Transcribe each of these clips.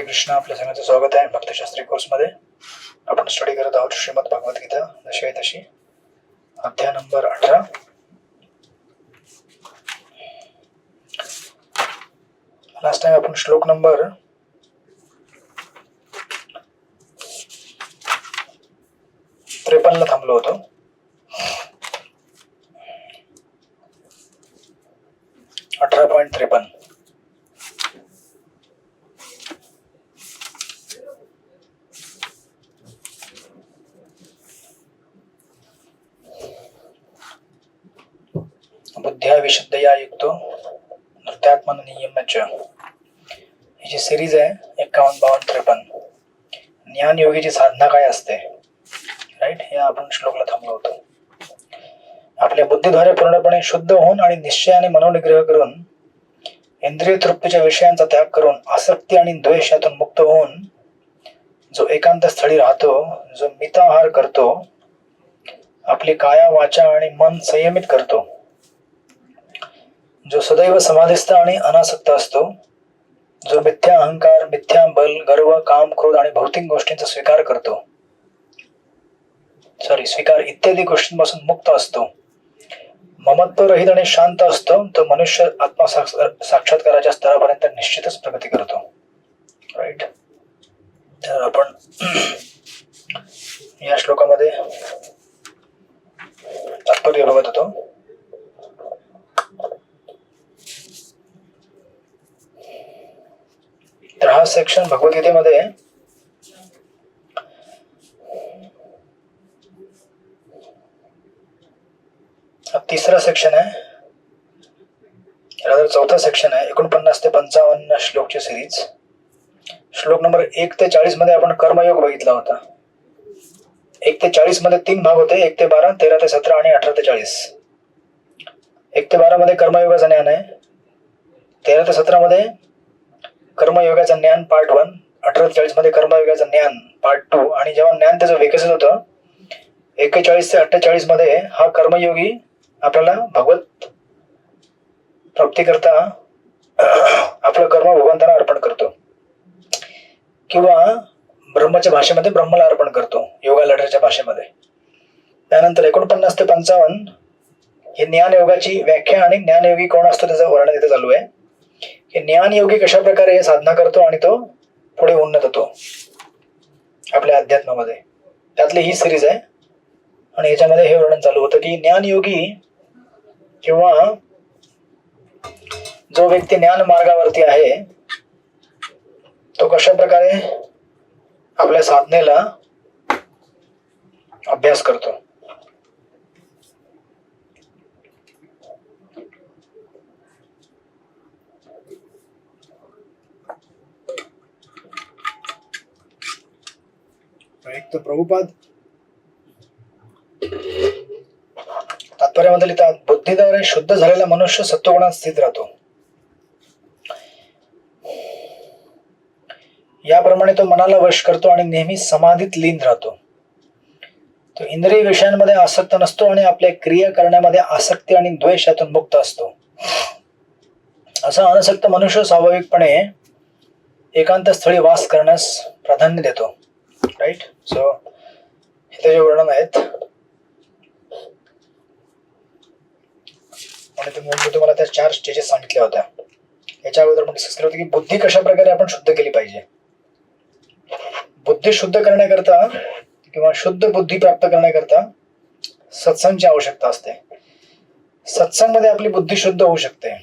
हरे कृष्ण. आपल्या सगळ्यांचं स्वागत आहे भक्तशास्त्री कोर्समध्ये. आपण स्टडी करत आहोत श्रीमद भगवद्गीता जशी आहे तशी, अध्याय नंबर 18. लास्ट टाइम आपण श्लोक नंबर 53 ला थांबलो होतो. बुद्ध्या विशुद्धया युक्तो नृत्यात्मन नियम्य. ही जी सिरीज आहे 51, 52, 53 ज्ञान योगीची साधना काय असते, राईट, या आपण श्लोकला थांबलो होतो. आपल्या बुद्धीद्वारे पूर्णपणे शुद्ध होऊन आणि निश्चयाने मनोनिग्रह करून इंद्रिय तृप्तीच्या विषयांचा त्याग करून आसक्ती आणि द्वेष यातून मुक्त होऊन जो एकांत स्थळी राहतो, जो मिताहार करतो, आपली काया वाचा आणि मन संयमित करतो, जो सदैव समाधिस्थ आणि अनासक्त असतो, जो मिथ्या अहंकार, मिथ्या बल, गर्व, काम, क्रोध आणि भौतिक गोष्टींचा स्वीकार इत्यादी गोष्टींपासून मुक्त असतो, ममत्व रहित आणि शांत असतो, तो मनुष्य आत्मा साक्षात्काराच्या स्तरापर्यंत निश्चितच प्रगती करतो. राईट. तर आपण या श्लोकामध्ये तात्पर्य बघत होतो. तर हा सेक्शन भगवद्गीतेमध्ये हा तिसरा सेक्शन आहे, चौथा सेक्शन आहे. 49 ते 55 श्लोकची सिरीज. श्लोक नंबर 1 ते 40 मध्ये आपण कर्मयोग बघितला होता. 1 ते 40 मध्ये 3 भाग होते, 1 ते 12, 13 ते 17 आणि 18 ते 40. 1 ते 12 मध्ये कर्मयोगाचं ज्ञान आहे, 13 ते 17 मध्ये कर्मयोगाचं ज्ञान पार्ट 1, 18 ते 40 मध्ये कर्मयोगाचं ज्ञान पार्ट 2. आणि जेव्हा ज्ञान त्याचं विकसित होतं 41 ते 48 मध्ये हा कर्मयोगी आपल्याला भगवत प्राप्ती करता आपलं कर्म भगवंतांना अर्पण करतो, किंवा ब्रह्माच्या भाषेमध्ये ब्रह्माला अर्पण करतो, योगा लढ्याच्या भाषेमध्ये. त्यानंतर 49 ते 55 हे ज्ञानयोगाची व्याख्या आणि ज्ञानयोगी कोण असतो त्याचं वर्णन इथे चालू आहे. की ज्ञानयोगी कशा प्रकारे हे साधना करतो आणि तो पुढे उन्नत होतो आपल्या अध्यात्मामध्ये. त्यातली ही सिरीज आहे. आणि याच्यामध्ये हे वर्णन चालू होतं की ज्ञानयोगी किंवा जो व्यक्ती ज्ञान मार्गावरती आहे तो कशा प्रकारे आपल्या साधनेला अभ्यास करतो. एक तर प्रभुपाद तात्पर्यामध्ये लिहितात, बुद्धीद्वारे शुद्ध झालेला मनुष्य सत्वगुणात स्थित राहतो. याप्रमाणे तो मनाला वश करतो आणि नेहमी समाधीत लीन राहतो. तो इंद्रिय विषयांमध्ये आसक्त नसतो आणि आपल्या क्रिया करण्यामध्ये आसक्ती आणि द्वेष यातून मुक्त असतो. असा अनासक्त मनुष्य स्वाभाविकपणे एकांत स्थळी वास करण्यास प्राधान्य देतो. राईट. सो हे त्याचे वर्णन आहेत. आणि तुम्ही तुम्हाला त्या 4 स्टेजेस सांगितल्या होत्या. याच्या अगोदर आपण डिस्कस केलं होतं की बुद्धी कशा प्रकारे आपण शुद्ध केली पाहिजे. बुद्धी शुद्ध करण्याकरता किंवा शुद्ध बुद्धी प्राप्त करण्याकरता सत्संगची आवश्यकता असते. सत्संग मध्ये आपली बुद्धी शुद्ध होऊ शकते.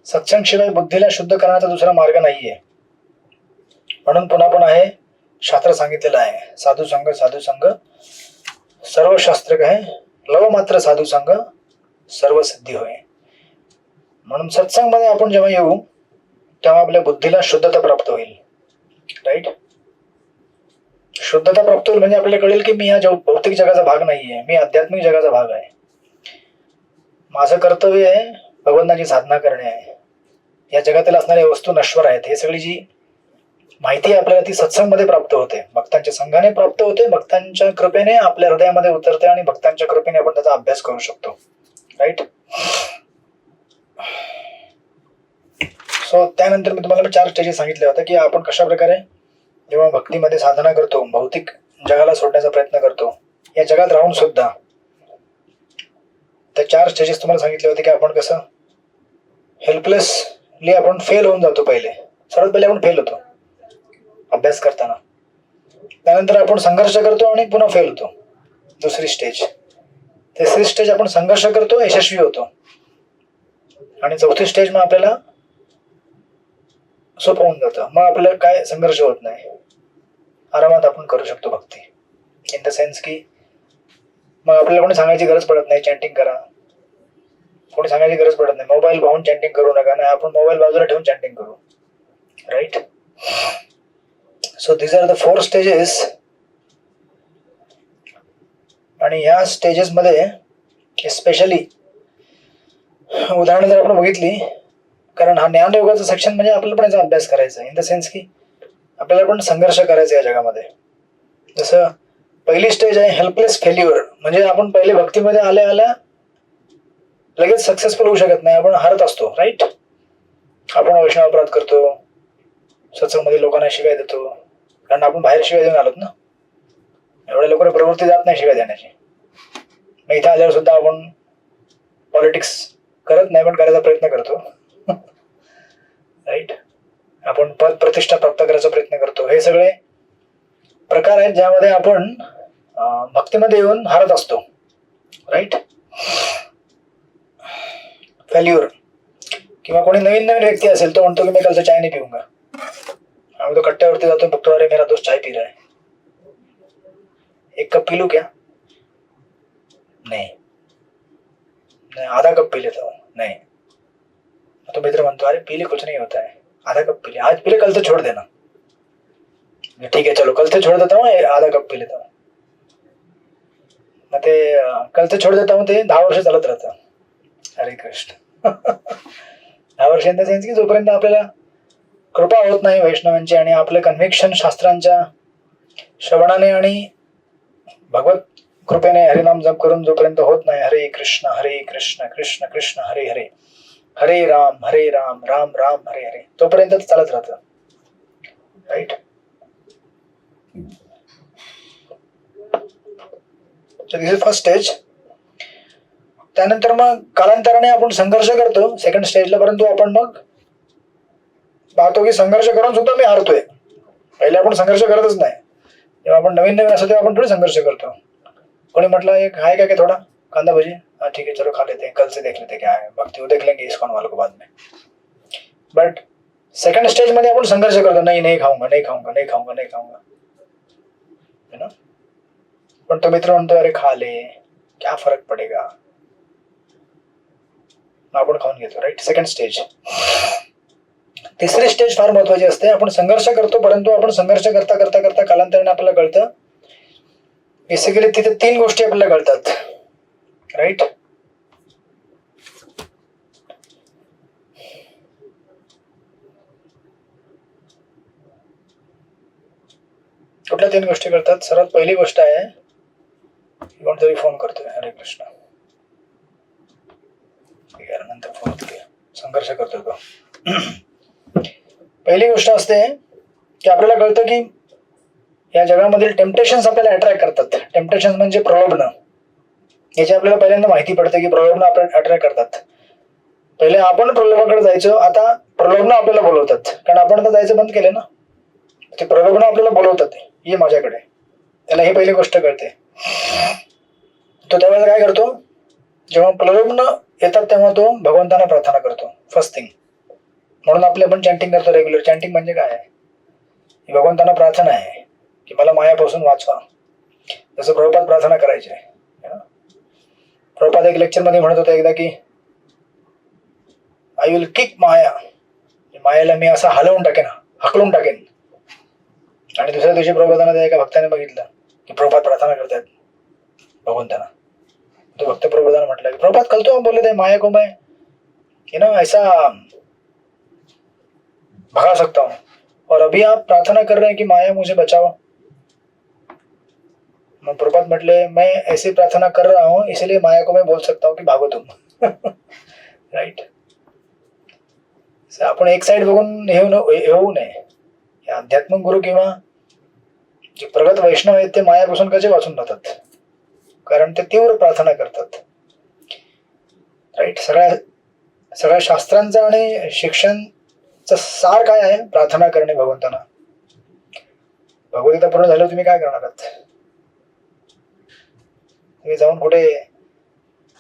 सत्संग शिवाय बुद्धीला शुद्ध करण्याचा दुसरा मार्ग नाहीये. म्हणून पुन्हा हे शास्त्र सांगितलेलं आहे, साधू संग सर्व शास्त्र काय, लव मात्र साधू संग सर्व सिद्धी होय. म्हणून सत्संग मध्ये आपण जेव्हा येऊ तेव्हा आपल्या बुद्धीला शुद्धता प्राप्त होईल. राईट. शुद्धता प्राप्त होईल म्हणजे आपल्याला कळेल की मी या भौतिक जगाचा भाग नाहीये, मी आध्यात्मिक जगाचा भाग आहे. माझं कर्तव्य आहे भगवंताची साधना करणे आहे. या जगातील असणाऱ्या वस्तू नश्वर आहेत. हे सगळी जी माहिती आपल्याला ती सत्संग मध्ये प्राप्त होते, भक्तांच्या संघाने प्राप्त होते, भक्तांच्या कृपेने आपल्या हृदयामध्ये उतरते आणि भक्तांच्या कृपेने आपण त्याचा अभ्यास करू शकतो. राईट. सो त्यानंतर मी तुम्हाला 4 स्टेजेस सांगितल्या होत्या की आपण कशा प्रकारे जेव्हा भक्तीमध्ये साधना करतो, भौतिक जगाला सोडण्याचा प्रयत्न करतो, या जगात राहून सुद्धा त्या 4 स्टेजेस तुम्हाला सांगितले होते की आपण कसं हेल्पलेसली आपण फेल होऊन जातो. सर्वात पहिले आपण फेल होतो अभ्यास करताना, त्यानंतर आपण संघर्ष करतो आणि पुन्हा फेल होतो, दुसरी स्टेज. तिसरी स्टेज आपण संघर्ष करतो, यशस्वी होतो, आणि चौथी स्टेज मग आपल्याला सोपं होऊन जातं. मग आपल्याला काय संघर्ष होत नाही, आरामात आपण करू शकतो भक्ती. इन द सेन्स की मग आपल्याला कोणी सांगायची गरज पडत नाही चॅन्टिंग करा, कोणी सांगायची गरज पडत नाही मोबाईल पाहून चॅन्टिंग करू नका, नाही आपण मोबाईल बाजूला ठेवून चॅन्टिंग करू. Right. So these are the 4 stages. आणि ह्या स्टेजेस मध्ये स्पेशली उदाहरण जर आपण बघितली, कारण हा ज्ञानयोगाचा सेक्शन म्हणजे आपल्याला पण याचा अभ्यास करायचा, इन द सेन्स की आपल्याला पण संघर्ष करायचा या जगामध्ये. जसं पहिली स्टेज आहे हेल्पलेस फेल्युअर, म्हणजे आपण पहिले भक्तीमध्ये आल्या लगेच सक्सेसफुल होऊ शकत नाही, आपण हारत असतो. राईट. आपण वैष्णव अपराध करतो, सत्संगमध्ये लोकांना शिवाय देतो, कारण आपण बाहेर शिवाय देऊन आलोत ना, एवढ्या लवकर प्रवृत्ती जात नाही शिवाय देण्याची. मग इथे आल्यावर सुद्धा आपण पॉलिटिक्स करत नाही, पण करायचा प्रयत्न करतो. राईट. आपण पद प्रतिष्ठा प्राप्त करायचा प्रयत्न करतो. हे सगळे प्रकार आहेत ज्यामध्ये आपण भक्तीमध्ये येऊन हारत असतो. राईट. फेल्युअर. किंवा कोणी नवीन व्यक्ती असेल तो म्हणतो की मी कालचा चाय नाही पिऊंगा, आम्ही तो कट्ट्यावरती जातो, बघतो अरे मेरा दोस्त चाय पी रहा है, 1 कप पी लू क्या? नहीं, आधा कप पी लेता हूँ. नहीं. तो मित्र म्हणतो अरे पी ले, कुछ नहीं होता है, आधा कप पी ले, आज पी ले, कल से छोड़ देना. ठीक है चलो, कल से छोड़ देता हूँ, आधा कप पी लेता हूँ. मग ते कल से छोड़ देता हूँ ते 10 वर्ष चालत राहतं. हरे कृष्ण. 10 वर्ष इन द सेन्स की जोपर्यंत आपल्याला कृपा होत नाही वैष्णवांची आणि आपलं कन्व्हिक्शन शास्त्रांच्या श्रवणाने आणि भगवत कृपेने हरिनाम जप करून जोपर्यंत होत नाही, हरे कृष्ण कृष्ण कृष्ण हरे हरे, हरे राम राम राम हरे हरे, तोपर्यंत चालत राहतं. Right. This is first stage. त्यानंतर मग कालांतराने आपण संघर्ष करतो सेकंड स्टेजला, परंतु आपण मग पाहतो की संघर्ष करून सुद्धा मी हारतोय. पहिले आपण संघर्ष करतच नाही, जेव्हा आपण नवीन असतो तेव्हा आपण थोडी संघर्ष करतो. कोणी म्हटलं एक आहे काय थोडा कांदा भजी, हाँ ठीक है चलो खा लेते हैं, कल से देख लेते क्या है, भक्ति वो देख लेंगे इस्कॉन वालों को बाद में. बट सेकंड स्टेज मध्ये आपण संघर्ष करतो, नहीं खाऊंगा. पण तो मित्र म्हणतो अरे खा ले, क्या फरक पडेगा, आपण खाऊन घेतो. राईट. Second stage. तिसरी स्टेज फार महत्वाची असते. आपण संघर्ष करतो, परंतु आपण संघर्ष करता करता करता कालांतराने आपल्याला कळतं, बेसिकली तिथे 3 गोष्टी आपल्याला कळतात. राईट. कुठल्या 3 गोष्टी कळतात? सर्वात पहिली गोष्ट आहे, कोणतरी फोन करतोय. हरे कृष्ण. नंतर फोन संघर्ष करतोय तो. पहिली गोष्ट असते की आपल्याला कळतं की या जगामधील टेम्पटेशन्स आपल्याला अट्रॅक्ट करतात. टेम्पटेशन्स म्हणजे प्रलोभन. याची आपल्याला पहिल्यांदा माहिती पडते की प्रलोभन आपल्याला अट्रॅक्ट करतात. पहिले आपण प्रलोभनाकडे जायचो, आता प्रलोभन आपल्याला बोलवतात, कारण आपण आता जायचं बंद केलं ना. ते प्रलोभन आपल्याला बोलवतात, ये माझ्याकडे. त्याला ही पहिली गोष्ट कळते. तो त्यावेळेला काय करतो, जेव्हा प्रलोभन येतात तेव्हा तो भगवंतांना प्रार्थना करतो. First thing. म्हणून आपण चॅन्टिंग करतो रेग्युलर. चॅन्टिंग म्हणजे काय आहे? ही भगवंतांना प्रार्थना आहे की मला मायापासून वाचवा. जसं प्रभुपाद प्रार्थना करायचे. प्रभुपाद एक लेक्चर मध्ये म्हणत होता एकदा की आय विल किक माया, मायाला मी असं हलवून टाकेन, हकलून टाकेन. आणि दुसऱ्या दिवशी प्रभुपादांना एका भक्ताने बघितलं की प्रभुपाद प्रार्थना करतायत भगवंतांना. तो भक्त प्रभुपादांना म्हटलं की प्रभुपाद कल तो हम बोले थे माया को मैं ऐसा भगा सकता हूँ, और अभी आप प्रार्थना कर रहे हैं कि माया मुझे बचाओ. मग प्रभुपाद म्हटले मैं ऐसी प्रार्थना कर रहा हूँ इसलिए माया को मैं बोल सकता हूँ कि भागो तुम. राइट. आपण एक साईड बघून होऊ नये. अध्यात्मिक गुरु किंवा जे प्रगत वैष्णव आहेत ते मायापासून कसे वाचून राहतात, कारण ते तीव्र प्रार्थना करतात. राईट. सगळ्या शास्त्रांचा आणि शिक्षणचा सार काय आहे? प्रार्थना करणे भगवंतांना. भगवद्गीता पूर्ण झाल्यावर तुम्ही काय करणार आहात? तुम्ही जाऊन कुठे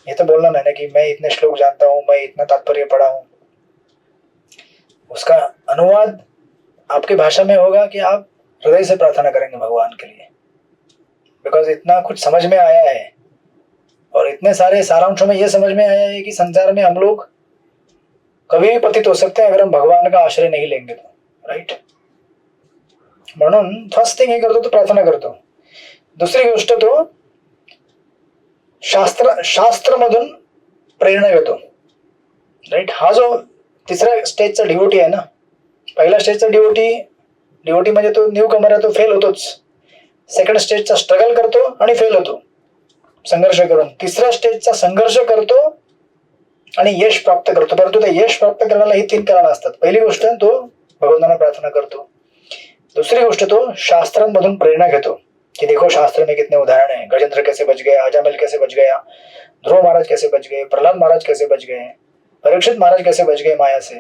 हे तर बोलना नहीं ना कि मैं इतने श्लोक जानता हूं, मैं इतना तात्पर्य पढ़ा हूं. उसका अनुवाद आपकी भाषा में होगा कि आप हृदय से प्रार्थना करेंगे भगवान के लिए, बिकॉज इतना कुछ समझ में आया है और इतने सारे सारांशों में यह समझ में आया है कि संसार में हम लोग कभी भी पतित हो सकते हैं अगर हम भगवान का आश्रय नहीं लेंगे तो. राइट. म्हणून फर्स्ट थिंग हे करतो तो प्रार्थना करतो. दुसरी गोष्ट तो शास्त्र मधून प्रेरणा घेतो. राईट. हा जो तिसऱ्या स्टेजचा डिवोटी आहे ना, पहिला स्टेजचा डिवोटी म्हणजे तो न्यू कमर आहे, तो फेल होतोच. सेकंड स्टेजचा स्ट्रगल करतो आणि फेल होतो संघर्ष करून. तिसऱ्या स्टेजचा संघर्ष करतो आणि यश प्राप्त करतो. परंतु ते यश प्राप्त करण्याला ही 3 कारणं असतात. पहिली गोष्ट तो भगवंतांना प्रार्थना करतो. दूसरी गोष्ट तो शास्त्रांमधून प्रेरणा घेतो कि देखो शास्त्र में कितने उदाहरण हैं. गजेंद्र कैसे बच गया, अजामिल कैसे बच गया, ध्रुव महाराज कैसे बच गए, प्रहलाद महाराज कैसे बच गए, परीक्षित महाराज कैसे बच गए माया से.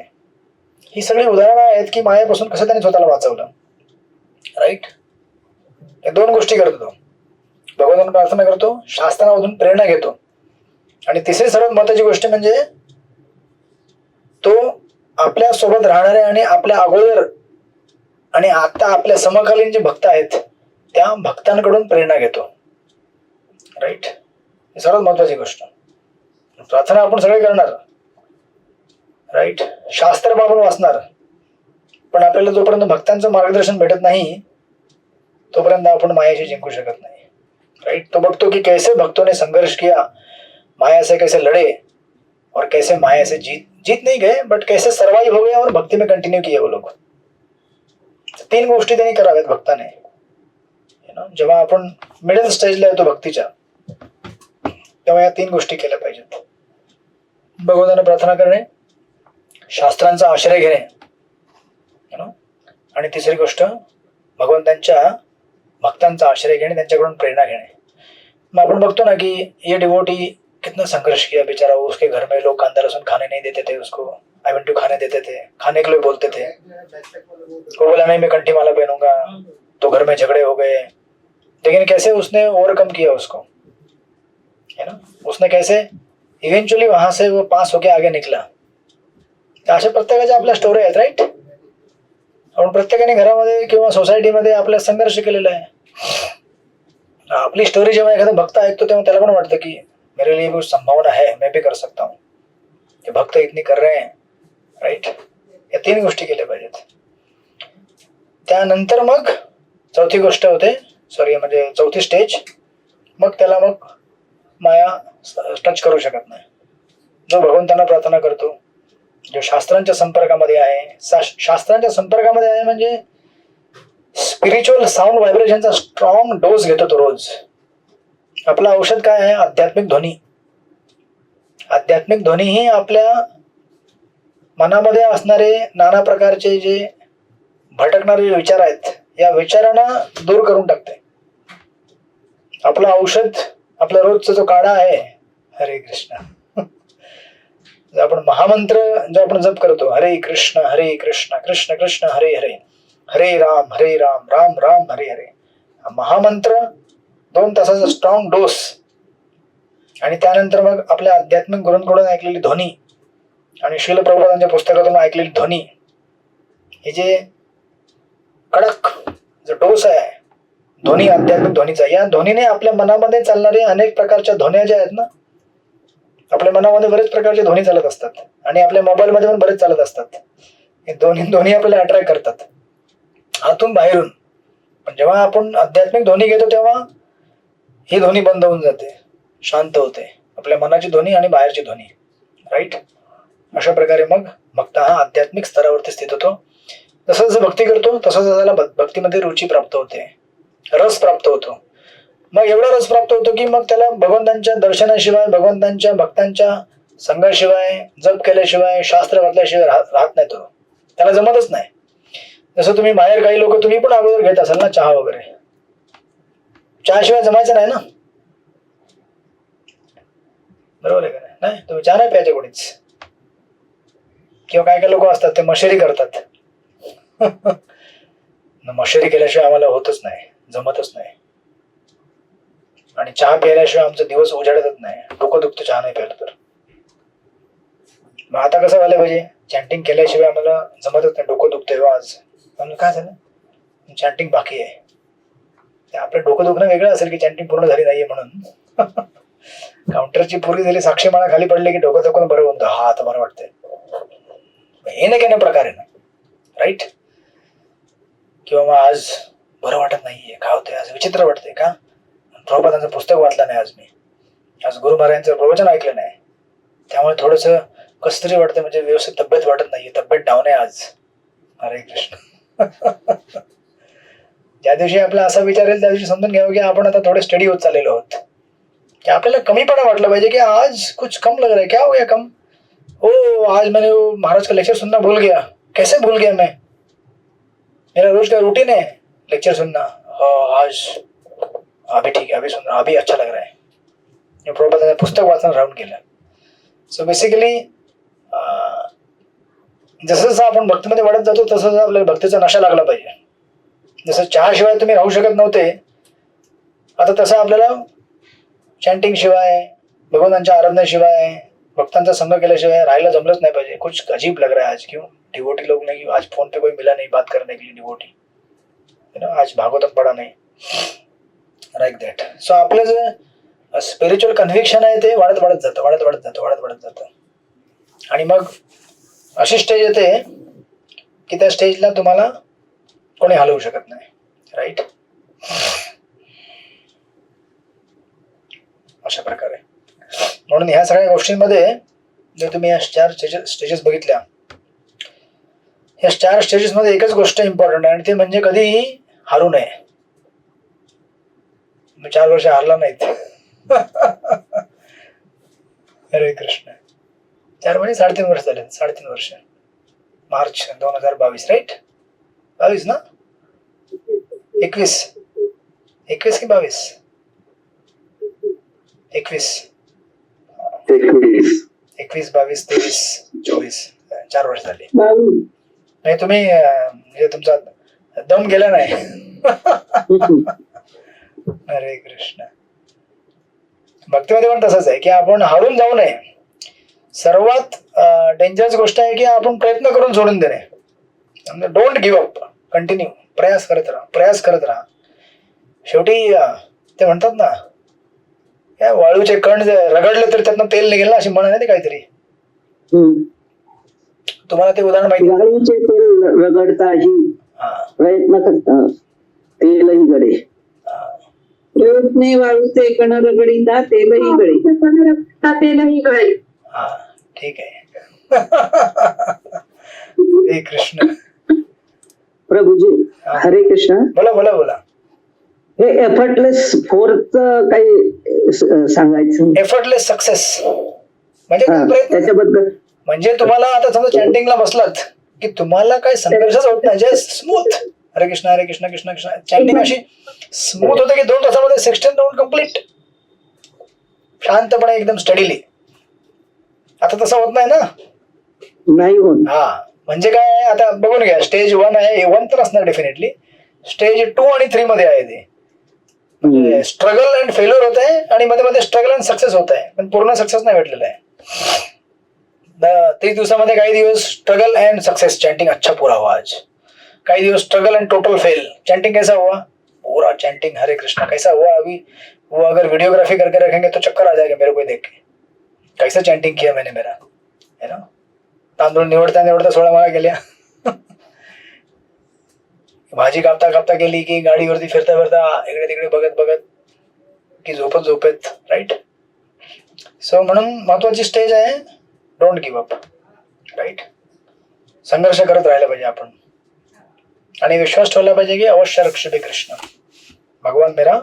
ही सगळी उदाहरणं आहेत की मायापासून कसं त्यांनी स्वतःला वाचवलं. राईट. या 2 गोष्टी करतो तो. भगवंतांना प्रार्थना करतो, शास्त्रामधून प्रेरणा घेतो, आणि तिसरी सर्वात महत्वाची गोष्ट म्हणजे तो आपल्या सोबत राहणारे आणि आपल्या अगोदर आणि आता आपल्या समकालीन जे भक्त आहेत त्या भक्तांकडून प्रेरणा घेतो. राईट. ही सर्वात महत्वाची गोष्ट. प्रार्थना आपण सगळे करणार. राईट. शास्त्र आपण वाचणार, पण आपल्याला जोपर्यंत भक्तांचं मार्गदर्शन भेटत नाही तोपर्यंत आपण मायाशी जिंकू शकत नाही. राइट. तो भक्तों की कैसे भक्तों ने संघर्ष किया, माया से कैसे लड़े और कैसे माया से जीत नहीं गए बट कैसे सर्वाइव हो गए और भक्ति में कंटिन्यू किए वो लोग. 3 गोष्टी त्यांनी कराव्यात भक्ताने. जेव्हा आपण मिडल स्टेजला येतो भक्तीच्या तेव्हा या 3 गोष्टी केल्या पाहिजेत. भगवंतांना प्रार्थना करणे, शास्त्रांचा आश्रय घेणे, आणि तिसरी गोष्ट भगवंतांच्या भक्तांचा आश्रय घेणे, त्यांच्याकडून प्रेरणा घेणे. मग आपण बघतो ना कि ये डिवोटी कितना संघर्ष किया बेचारा. उसके घर में लोग कांदा लहसुन खाने नहीं देते थे उसको, आइवेंटू खाने देते थे, खाने के लिए बोलते थे. वो बोला नहीं मैं कंठी माला पहनूंगा, तो घर में झगड़े हो गए. लेकिन कैसे उसने ओवरकम किया उसको, है ना. उसने कैसे इव्हेंच्युअली वहां से वो पास होके आगे निकला. अशा प्रत्येकाच्या आपल्या स्टोरी आहेत. राईट. आपण प्रत्येकाने घरामध्ये किंवा सोसायटीमध्ये आपला संघर्ष केलेला आहे. आपली स्टोरी जेव्हा एखादा भक्त ऐकतो तेव्हा त्याला पण वाटतं की मेरे लिए कुछ संभावना है, मैं भी कर सकता हूँ. ते भक्त इतनी कर रहे हैं. राईट. या 3 गोष्टी केल्या पाहिजेत. त्यानंतर मग चौथी गोष्ट होते, म्हणजे चौथी स्टेज, मग त्याला मग माया टच करू शकत नाही. जो भगवंतांना प्रार्थना करतो, जो शास्त्रांच्या संपर्कामध्ये आहे, शास्त्रांच्या संपर्कामध्ये आहे म्हणजे स्पिरिच्युअल साऊंड व्हायब्रेशनचा स्ट्रॉंग डोस घेतो तो रोज. आपलं औषध काय आहे? आध्यात्मिक ध्वनी. आध्यात्मिक ध्वनी ही आपल्या मनामध्ये असणारे नाना प्रकारचे जे भटकणारे विचार आहेत या विचारांना दूर करून टाकते. आपलं औषध, आपला रोजचा जो काढा आहे हरे कृष्ण, आपण महामंत्र जो आपण जप करतो, हरे कृष्ण कृष्ण कृष्ण हरे हरे, हरे राम राम राम हरे हरे, महामंत्र 2 तासाचा स्ट्रॉंग डोस. आणि त्यानंतर मग आपल्या आध्यात्मिक गुरूंकडून ऐकलेली ध्वनी आणि श्रील प्रभुपादांच्या पुस्तकातून ऐकलेली ध्वनी, हे जे कडक जो डोस आहे ध्वनी, आध्यात्मिक ध्वनीचा, या ध्वनीने आपल्या मनामध्ये चालणारे अनेक प्रकारच्या ध्वन्या ज्या आहेत ना, आपल्या मनामध्ये बरेच प्रकारचे ध्वनी चालत असतात आणि आपल्या मोबाईल मध्ये पण बरेच चालत असतात. हे ध्वनी आपल्याला अट्रॅक्ट करतात आतून बाहेरून. पण जेव्हा आपण आध्यात्मिक ध्वनी घेतो तेव्हा ही ध्वनी बंद होऊन जाते, शांत होते आपल्या मनाची ध्वनी आणि बाहेरची ध्वनी. राईट. अशा प्रकारे मग भक्त हा आध्यात्मिक स्तरावरती स्थित होतो. जसं जसं भक्ती करतो तसं त्याला भक्तीमध्ये रुची प्राप्त होते, रस प्राप्त होतो. मग एवढा रस प्राप्त होतो की मग त्याला भगवंतांच्या दर्शनाशिवाय, भगवंतांच्या भक्तांच्या संघाशिवाय, जप केल्याशिवाय, शास्त्र वाचल्याशिवाय राहत नाही तो. त्याला जमतच नाही. जसं तुम्ही बाहेर काही लोक तुम्ही पण अगोदर घेत असाल ना चहा वगैरे, चहाशिवाय जमायचं नाही ना, बरोबर आहे का नाही? नाही तुम्ही चहा नाही प्यायचे कोणीच. किंवा काय काय लोक असतात ते मशेरी करतात. मशेरी केल्याशिवाय आम्हाला होतच नाही, जमतच नाही. आणि चहा प्यायल्याशिवाय आमचा दिवस उजाडतच नाही, डोकं दुखतं चहा नाही प्यायला तर. मग आता कसं व्हायला पाहिजे, चॅन्टिंग केल्याशिवाय आम्हाला जमतच नाही, डोकं दुखतंय आज. काय झालं, चॅन्टिंग बाकी आहे. आपलं डोकं दुखणं वेगळं असेल की चॅन्टिंग पूर्ण झाली नाहीये म्हणून. काउंटरची पूर्वी झाली, साक्षी माळा खाली पडले की डोकं दुखून बरं होतं, हा आता बरं वाटतंय. हे नाही काय प्रकार आहे ना, राईट? किंवा मग आज बरं वाटत नाहीये, काय होतंय आज, विचित्र वाटतंय का, प्रभुपादांचं पुस्तक वाचलं नाही आज मी, आज गुरु महाराजांचं प्रवचन ऐकलं नाही, त्यामुळे थोडंसं कसतरी वाटतं, म्हणजे व्यवस्थित तब्येत वाटत नाहीये, तब्येत डाऊन आहे आज. हरे कृष्ण. ज्या दिवशी आपला असा विचार येईल त्या दिवशी समजून घ्यावं की आपण आता थोडे स्टडी होत चाललेलो आहोत, कि आपल्याला कमीपणा वाटलं पाहिजे की आज कुछ कम लग रहा है, क्या हो गया कम, ओ आज मैंने महाराज का लेक्चर सुनना भूल गया, कैसे भूल गया मैं, मेरा रोज का रूटीन है लेक्चर सुनना, आज अभी ठीक है, अभी सुन रहा, अभी अच्छा लग रहा है. प्रभुपादांचं पुस्तक वाचन राहून गेलं. सो बेसिकली जसं जसं आपण भक्तीमध्ये वाढत जातो तसं तसं आपल्याला भक्तीचा नशा लागला पाहिजे. जसं चहाशिवाय तुम्ही राहू शकत नव्हते, आता तसं आपल्याला चॅन्टिंग शिवाय, भगवंतांच्या आराधनेशिवाय, भक्तांचा संग केल्याशिवाय राहायला जमलंच नाही पाहिजे. कुछ अजीब लग रहा है आज, क्यों डिवोटी लोग नहीं, आज फोन पे कोई मिला नहीं बात करने के लिए डिवोटी, आज भागवतम पडा नाही, लाईक दॅट. सो आपलं जे स्पिरिच्युअल कन्व्हिक्शन आहे ते वाढत वाढत जातं. आणि मग अशी स्टेज येते की त्या स्टेजला तुम्हाला कोणी हलवू शकत नाही, राईट? अशा प्रकारे. म्हणून ह्या सगळ्या गोष्टींमध्ये जर तुम्ही या 4 स्टेजेस बघितल्या, या 4 स्टेजेस मध्ये एकच गोष्ट इम्पॉर्टंट आहे, आणि ते म्हणजे कधीही हारू नये. 4 वर्ष हारला नाहीत. हरे कृष्ण. 4 म्हणजे 3.5 वर्ष झाले, 3.5 वर्ष. मार्च 2022, राईट? 22 ना? 21 की 22? 21, 22, 23, 24, 4 वर्ष झाली. नाही तुम्ही म्हणजे तुमचा दम गेला नाही. हरे कृष्ण. भक्तीमध्ये पण तसंच आहे की आपण हारून जाऊ नये. सर्वात डेंजरस गोष्ट आहे की आपण प्रयत्न करून सोडून देणे. डोंट गिव्ह अप, कंटिन्यू प्रयास करत राहा. शेवटी ते म्हणतात ना, या वाळूचे कण रगडले तर त्यातनं तेल निघेल ना, अशी म्हण आहे ते काहीतरी. तुम्हाला ते उदाहरण माहिती? वाळूचे तेल रगडताही प्रयत्न करता तेलही गडे. प्रयत्ने वाळूचे कण रगडिता तेलही गळे. हा ठीक आहे. हरे कृष्ण. प्रभूजी हरे कृष्ण. बोला. हे एफर्टलेस फोर्थ काही सांगायचं? एफर्टलेस सक्सेस म्हणजे त्याच्याबद्दल. म्हणजे तुम्हाला आता समजा चॅन्टिंगला बसलात की तुम्हाला काय संघर्षच होत नाही, जस्ट स्मूथ हरे कृष्ण हरे कृष्ण कृष्ण कृष्ण. चॅन्टिंग अशी स्मूथ होते की 2 तासामध्ये 16 राऊंड कंप्लीट, शांतपणे एकदम स्टडीली. आता तसं होत नाही ना, नाही होत. हा म्हणजे काय, आता बघून घ्या, स्टेज 1 आहे, 1 तर असणार डेफिनेटली, स्टेज 2 आणि 3 मध्ये आहे ते. म्हणजे स्ट्रगल अँड फेल्युअर होत आहे, आणि मध्ये मध्ये स्ट्रगल अँड सक्सेस होत आहे, पण पूर्ण सक्सेस नाही भेटलेला आहे. 30 दिवसामध्ये काही दिवस स्ट्रगल एंड सक्सेस, चैंटिंग अच्छा पूरा हुआ आज. कई दिवस struggle end total fail, chanting कैसा हुआ, पूरा चैंटिंग हरे कृष्णा कैसा हुआ. अभी वो अगर वीडियोग्राफी करके रखेंगे तो चक्कर आ जाएगा मेरे को देख के, कैसा चैंटिंग किया मैंने मेरा, है ना. तांदूळ निवडता 16 माळा गेल्या. भाजी कापता गेली की गाडीवरती फिरता इकडे तिकडे बघत की झोपेत, राईट. सो म्हणून महत्वाची स्टेज आहे डोंट गिव्ह अप, राईट. संघर्ष करत राहिला पाहिजे आपण, आणि विश्वास ठेवला पाहिजे की अवश्य रक्षते कृष्ण, भगवान मेरा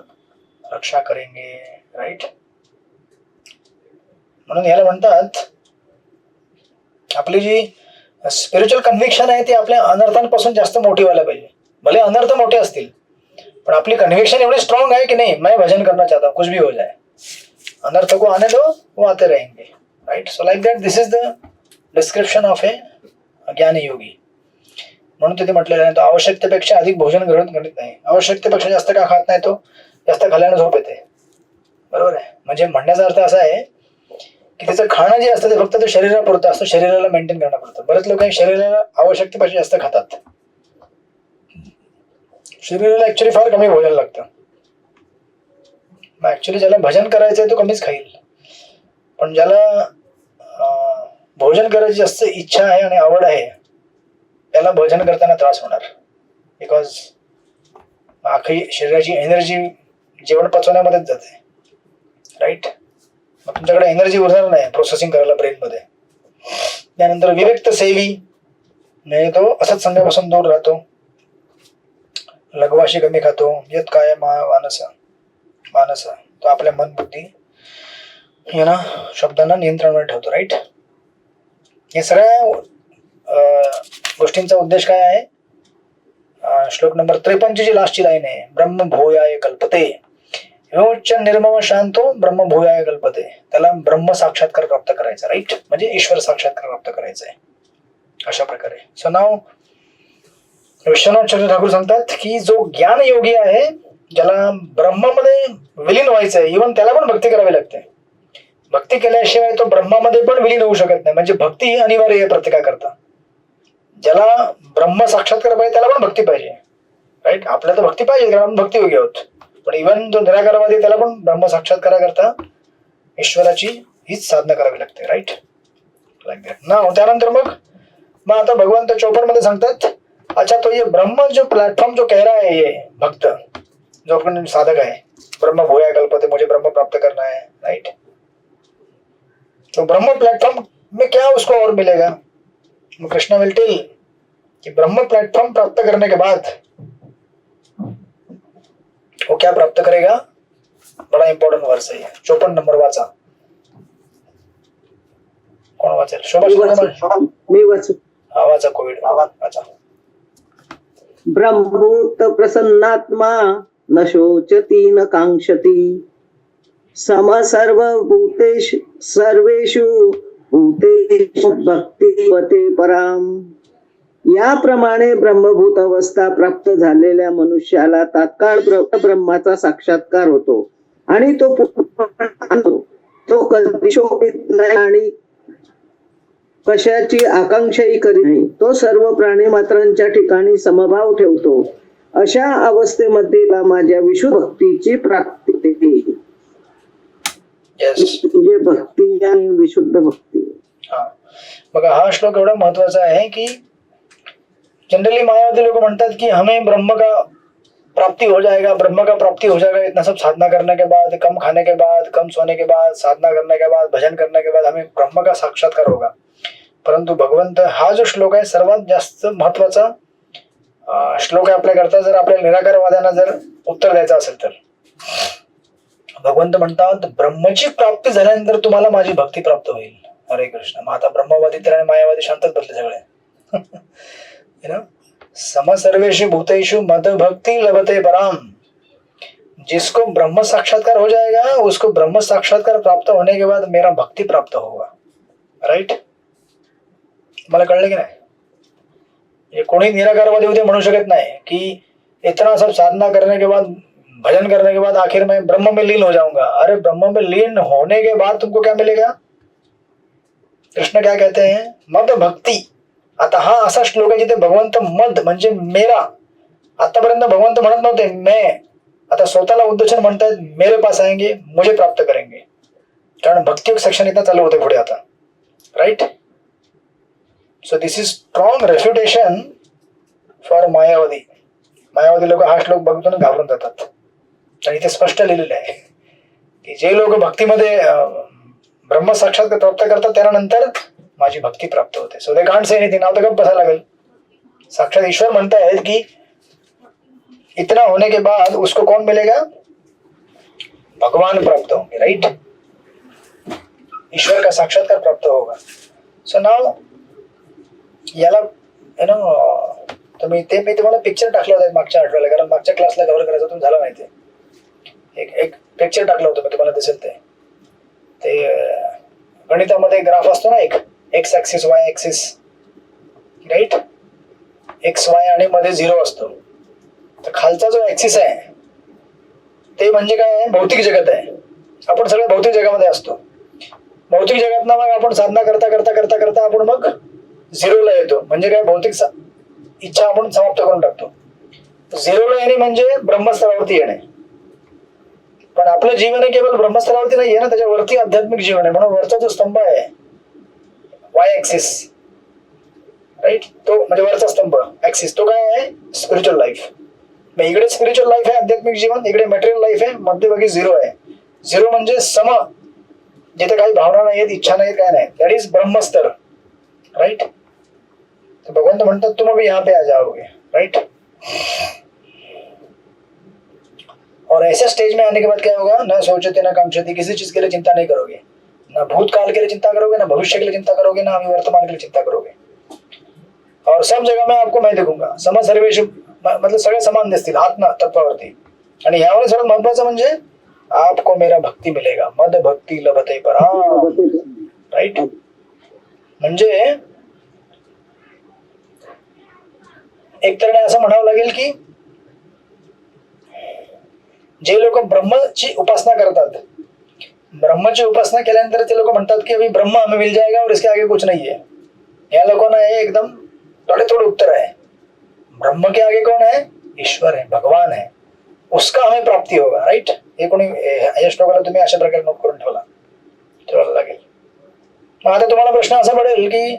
रक्षा करेंगे, राईट. म्हणून याला म्हणतात आपली जी स्पिरिच्युअल कन्व्हिक्शन आहे ती आपल्या अनर्थांपासून जास्त मोठी व्हायला पाहिजे. भले अनर्थ मोठे असतील पण आपली कन्व्हिक्शन एवढी स्ट्रांग है कि नहीं, मैं भजन करना चाहता हूँ, कुछ भी हो जाए, अनर्थ को आने दो, वो आते रहेंगे. Right. So like that this is the description of a ज्ञानी योगी. म्हणून तिथे म्हटलेलं आहे तो आवश्यकतेपेक्षा अधिक भोजन ग्रहण करीत नाही. आवश्यकतेपेक्षा जास्त का खात नाही तो, जास्त खाल्ल्याने झोप येते. बरोबर आहे. म्हणजे म्हणण्याचा अर्थ असा आहे की त्याचं खाणं जे असतं ते फक्त ते शरीरापुरतं असतं, शरीराला मेंटेन करणं पडतं. बरेच लोक शरीराला आवश्यकतेपेक्षा जास्त खातात. शरीराला ऍक्च्युली फार कमी भोजन लागतं. मग ऍक्च्युली ज्याला भजन करायचंय तो कमीच खाईल, पण ज्याला भोजन करायची जास्त इच्छा आहे आणि आवड आहे त्याला भोजन करताना त्रास होणार. बिकॉज अख्खी शरीराची एनर्जी जेवण पचवण्यामध्येच जाते. राईट. मग तुमच्याकडे एनर्जी उरणार नाही प्रोसेसिंग करायला ब्रेनमध्ये. त्यानंतर विविक्त सेवी म्हणजे तो असंच संघापासून दूर राहतो, लघवाशी कमी खातो, यत काय मानस मानस तो आपल्या मन बुद्धी यांना शब्दांना नियंत्रणावर ठेवतो. राईट. हे सगळ्या गोष्टींचा उद्देश काय आहे. श्लोक नंबर 53 जी लास्टची लाईन आहे, ब्रह्म भूयाय कल्पते योच्च निर्मम शांतो ब्रह्म भूयाय कल्पते. त्याला ब्रह्म साक्षात्कार प्राप्त करायचा. राईट. म्हणजे ईश्वर साक्षात्कार प्राप्त करायचा आहे अशा प्रकारे. सो नाव विश्वनाथ चंद्र ठाकूर सांगतात की जो ज्ञान योगी आहे, ज्याला ब्रह्मामध्ये विलीन व्हायचं आहे, इव्हन त्याला पण भक्ती करावी लागते. भक्ती केल्याशिवाय तो ब्रह्मामध्ये पण विलीन होऊ शकत नाही. म्हणजे भक्ती ही अनिवार्य आहे प्रत्येकाकरता. ज्याला ब्रह्म साक्षात्कार पाहिजे त्याला पण भक्ती पाहिजे. राईट. आपल्याला तर भक्ती पाहिजे कारण आपण भक्ती योगी आहोत, पण इव्हन जो निराकारवादी त्याला पण ब्रह्म साक्षात्काराकरता ईश्वराची हीच साधना करावी लागते. राईट. Like that. ना त्यानंतर मग आता भगवंत 54 मध्ये सांगतात, अच्छा तो ये ब्रह्म जो प्लेटफॉर्म जो कह रहा है ये भक्त जो अपन साधक है, ब्रह्म भूया कल्पते, मुझे ब्रह्म प्राप्त करना है. राइट. तो ब्रह्म प्लेटफॉर्म में क्या उसको और मिलेगा. कृष्णा विल टेल कि ब्रह्म प्लेटफॉर्म प्राप्त करने के बाद वो क्या प्राप्त करेगा. बड़ा इंपॉर्टंट वर्स है. 54 नंबर वाचा. कोण वाचेल. शोभा मी वाचू. वाचा. कोविड वाचा. ब्रह्मभूत प्रसन्नात्मा न शोचती न कांक्षती सम सर्वभूतेषु सर्वेषु भूतेषु भक्तिवते पराम. याप्रमाणे ब्रह्मभूत अवस्था प्राप्त झालेल्या मनुष्याला तात्काळ ब्रह्माचा साक्षात्कार होतो आणि तो कधी शोभित नाही आणि कशाची आकांक्षाही करीत नाही. तो सर्व प्राणी मात्रांच्या ठिकाणी समभाव ठेवतो. अशा अवस्थेमध्ये माझ्या विशुद्ध भक्तीची प्राप्ती होते. म्हणजे भक्ती आणि विशुद्ध भक्ती. बघा हा श्लोक एवढा महत्वाचा आहे की जनरली मायावादी लोग म्हणतात कि हमें ब्रह्म का प्राप्ति हो जाएगा, ब्रह्म का प्राप्ति हो जाएगा इतना सब साधना करने के बाद, कम खाने के बाद, कम सोने के बाद, साधना करने के बाद, भजन करने के बाद हमें ब्रह्म का साक्षात्कार होगा. परंतु भगवंत हा जो श्लोक आहे सर्वात जास्त महत्वाचा श्लोक आहे आपल्याकरता. जर आपल्या निराकारवाद्यांना जर उत्तर द्यायचं असेल तर भगवंत म्हणतात ब्रह्मची प्राप्ती झाल्यानंतर तुम्हाला माझी भक्ती प्राप्त होईल. हरे कृष्ण. मग आता ब्रह्मवादी तर आणि मायावादी शांतच बसले सगळे. सम सर्वेषु भूतेषु मद भक्ति लभते पराम. जिसको ब्रह्म साक्षात्कार हो जाएगा उसको ब्रह्म साक्षात्कार प्राप्त होने के बाद मेरा भक्ति प्राप्त होगा. राइट. मला कळलं की नाही. कोणी निराकारवादी उद्या म्हणू शकत नाही कि इतना सब साधना करने के बाद, भजन करने के बाद आखिर में ब्रह्म में लीन हो जाऊंगा. अरे ब्रह्म में लीन होने के बाद तुमको क्या मिलेगा. कृष्ण क्या कहते हैं, मद भक्ति. आता हा असा श्लोक आहे जिथे भगवंत मद म्हणजे मेरा. आतापर्यंत भगवंत म्हणत नव्हते मैं, आता स्वतःला उद्देशून म्हणतात मेरे पास आएंगे, मुझे प्राप्त करेंगे. कारण भक्ती सेक्शन इथं चालू होते पुढे आता. Right. So this is strong refutation for मायावादी. मायावादी लोक हा श्लोक बघून घाबरून जातात. आणि इथे स्पष्ट लिहिलेलं आहे की जे लोक भक्तीमध्ये ब्रह्म साक्षात्कार प्राप्त करतात त्यानंतर माझी भक्ती प्राप्त होते. So they can't say anything. नाव तर गप्प बसायला लागेल. साक्षात ईश्वर म्हणतायत की इतना होने के बाद उसको कौन मिलेगा, भगवान प्राप्त होंगे. राइट. ईश्वर का साक्षात्कार प्राप्त होगा. सो नाउ याला तुम्ही ते मी तुम्हाला पिक्चर टाकला होता मागच्या आठवड्याला, कारण मागच्या क्लासला कव्हर करायचा तुम्ही झाला माहिती. एक पिक्चर टाकलं होतं मी, तुम्हाला दिसेल ते गणितामध्ये ग्राफ असतो ना, एक X axis Y axis, right, X Y आणि मध्ये 0 असतो. तर खालचा जो ऍक्सिस आहे ते म्हणजे काय आहे, भौतिक जगत आहे. आपण सगळे भौतिक जगामध्ये असतो. भौतिक जगातनं मग आपण साधना करता करता करता करता आपण मग 0ला येतो. म्हणजे काय, भौतिक इच्छा आपण समाप्त करून टाकतो. 0ला येणे म्हणजे ब्रह्मस्तरावरती येणे. पण आपलं जीवन हे केवळ ब्रह्मस्तरावरती नाहीये ना, त्याच्यावरती आध्यात्मिक जीवन आहे. म्हणून वरचा जो स्तंभ आहे वाय ऍक्सिस, राईट, तो म्हणजे वरचा स्तंभ ऍक्सिस, तो काय आहे, स्पिरिच्युअल लाईफ. मग इकडे स्पिरिच्युअल लाईफ आहे, आध्यात्मिक जीवन, इकडे मटेरियल लाईफ आहे, मध्यभागी 0 आहे. 0 म्हणजे सम, जिथे काही भावना नाहीत, इच्छा नाहीत, काय नाही, दॅट इज ब्रह्मस्तर, राईट. तो भगवंत म्हणतात तुम अभी यहाँ पे आ जाओगे, राइट. और ऐसे स्टेज में आने के बाद क्या होगा, ना सोचते ना कांक्षते, किसी चीज के लिए चिंता नहीं करोगे, ना भूतकाल के लिए चिंता करोगे, ना भविष्य के लिए चिंता करोगे, ना अभी वर्तमान के लिए चिंता करोगे. और सब जगह में आपको मैं देखूंगा, सम सर्वेश, मतलब सगळे समान दिसतील आत्मा तत्वावरती. आणि यावर सर्वात महत्वाचं म्हणजे आपको मेरा भक्ती मिलेगा, मद भक्ती लभते पराम, राईट. म्हणजे एक तऱ्हेने असं म्हणावं लागेल की जे लोक ब्रह्मची उपासना करतात, ब्रह्मची उपासना केल्यानंतर ते लोक म्हणतात की अभी ब्रह्म हमें मिल जाएगा और इसके आगे कुछ नहीं है. या लोकांना हे एकदम थोडे उत्तर आहे. ब्रह्म के आगे कौन है, ईश्वर है, भगवान है, उसका हमें प्राप्ति होगा, राईट. हे कोणी या श्लोकाला तुम्ही अशा प्रकारे नोट करून ठेवायला लागेल. मग आता तुम्हाला प्रश्न असा पडेल की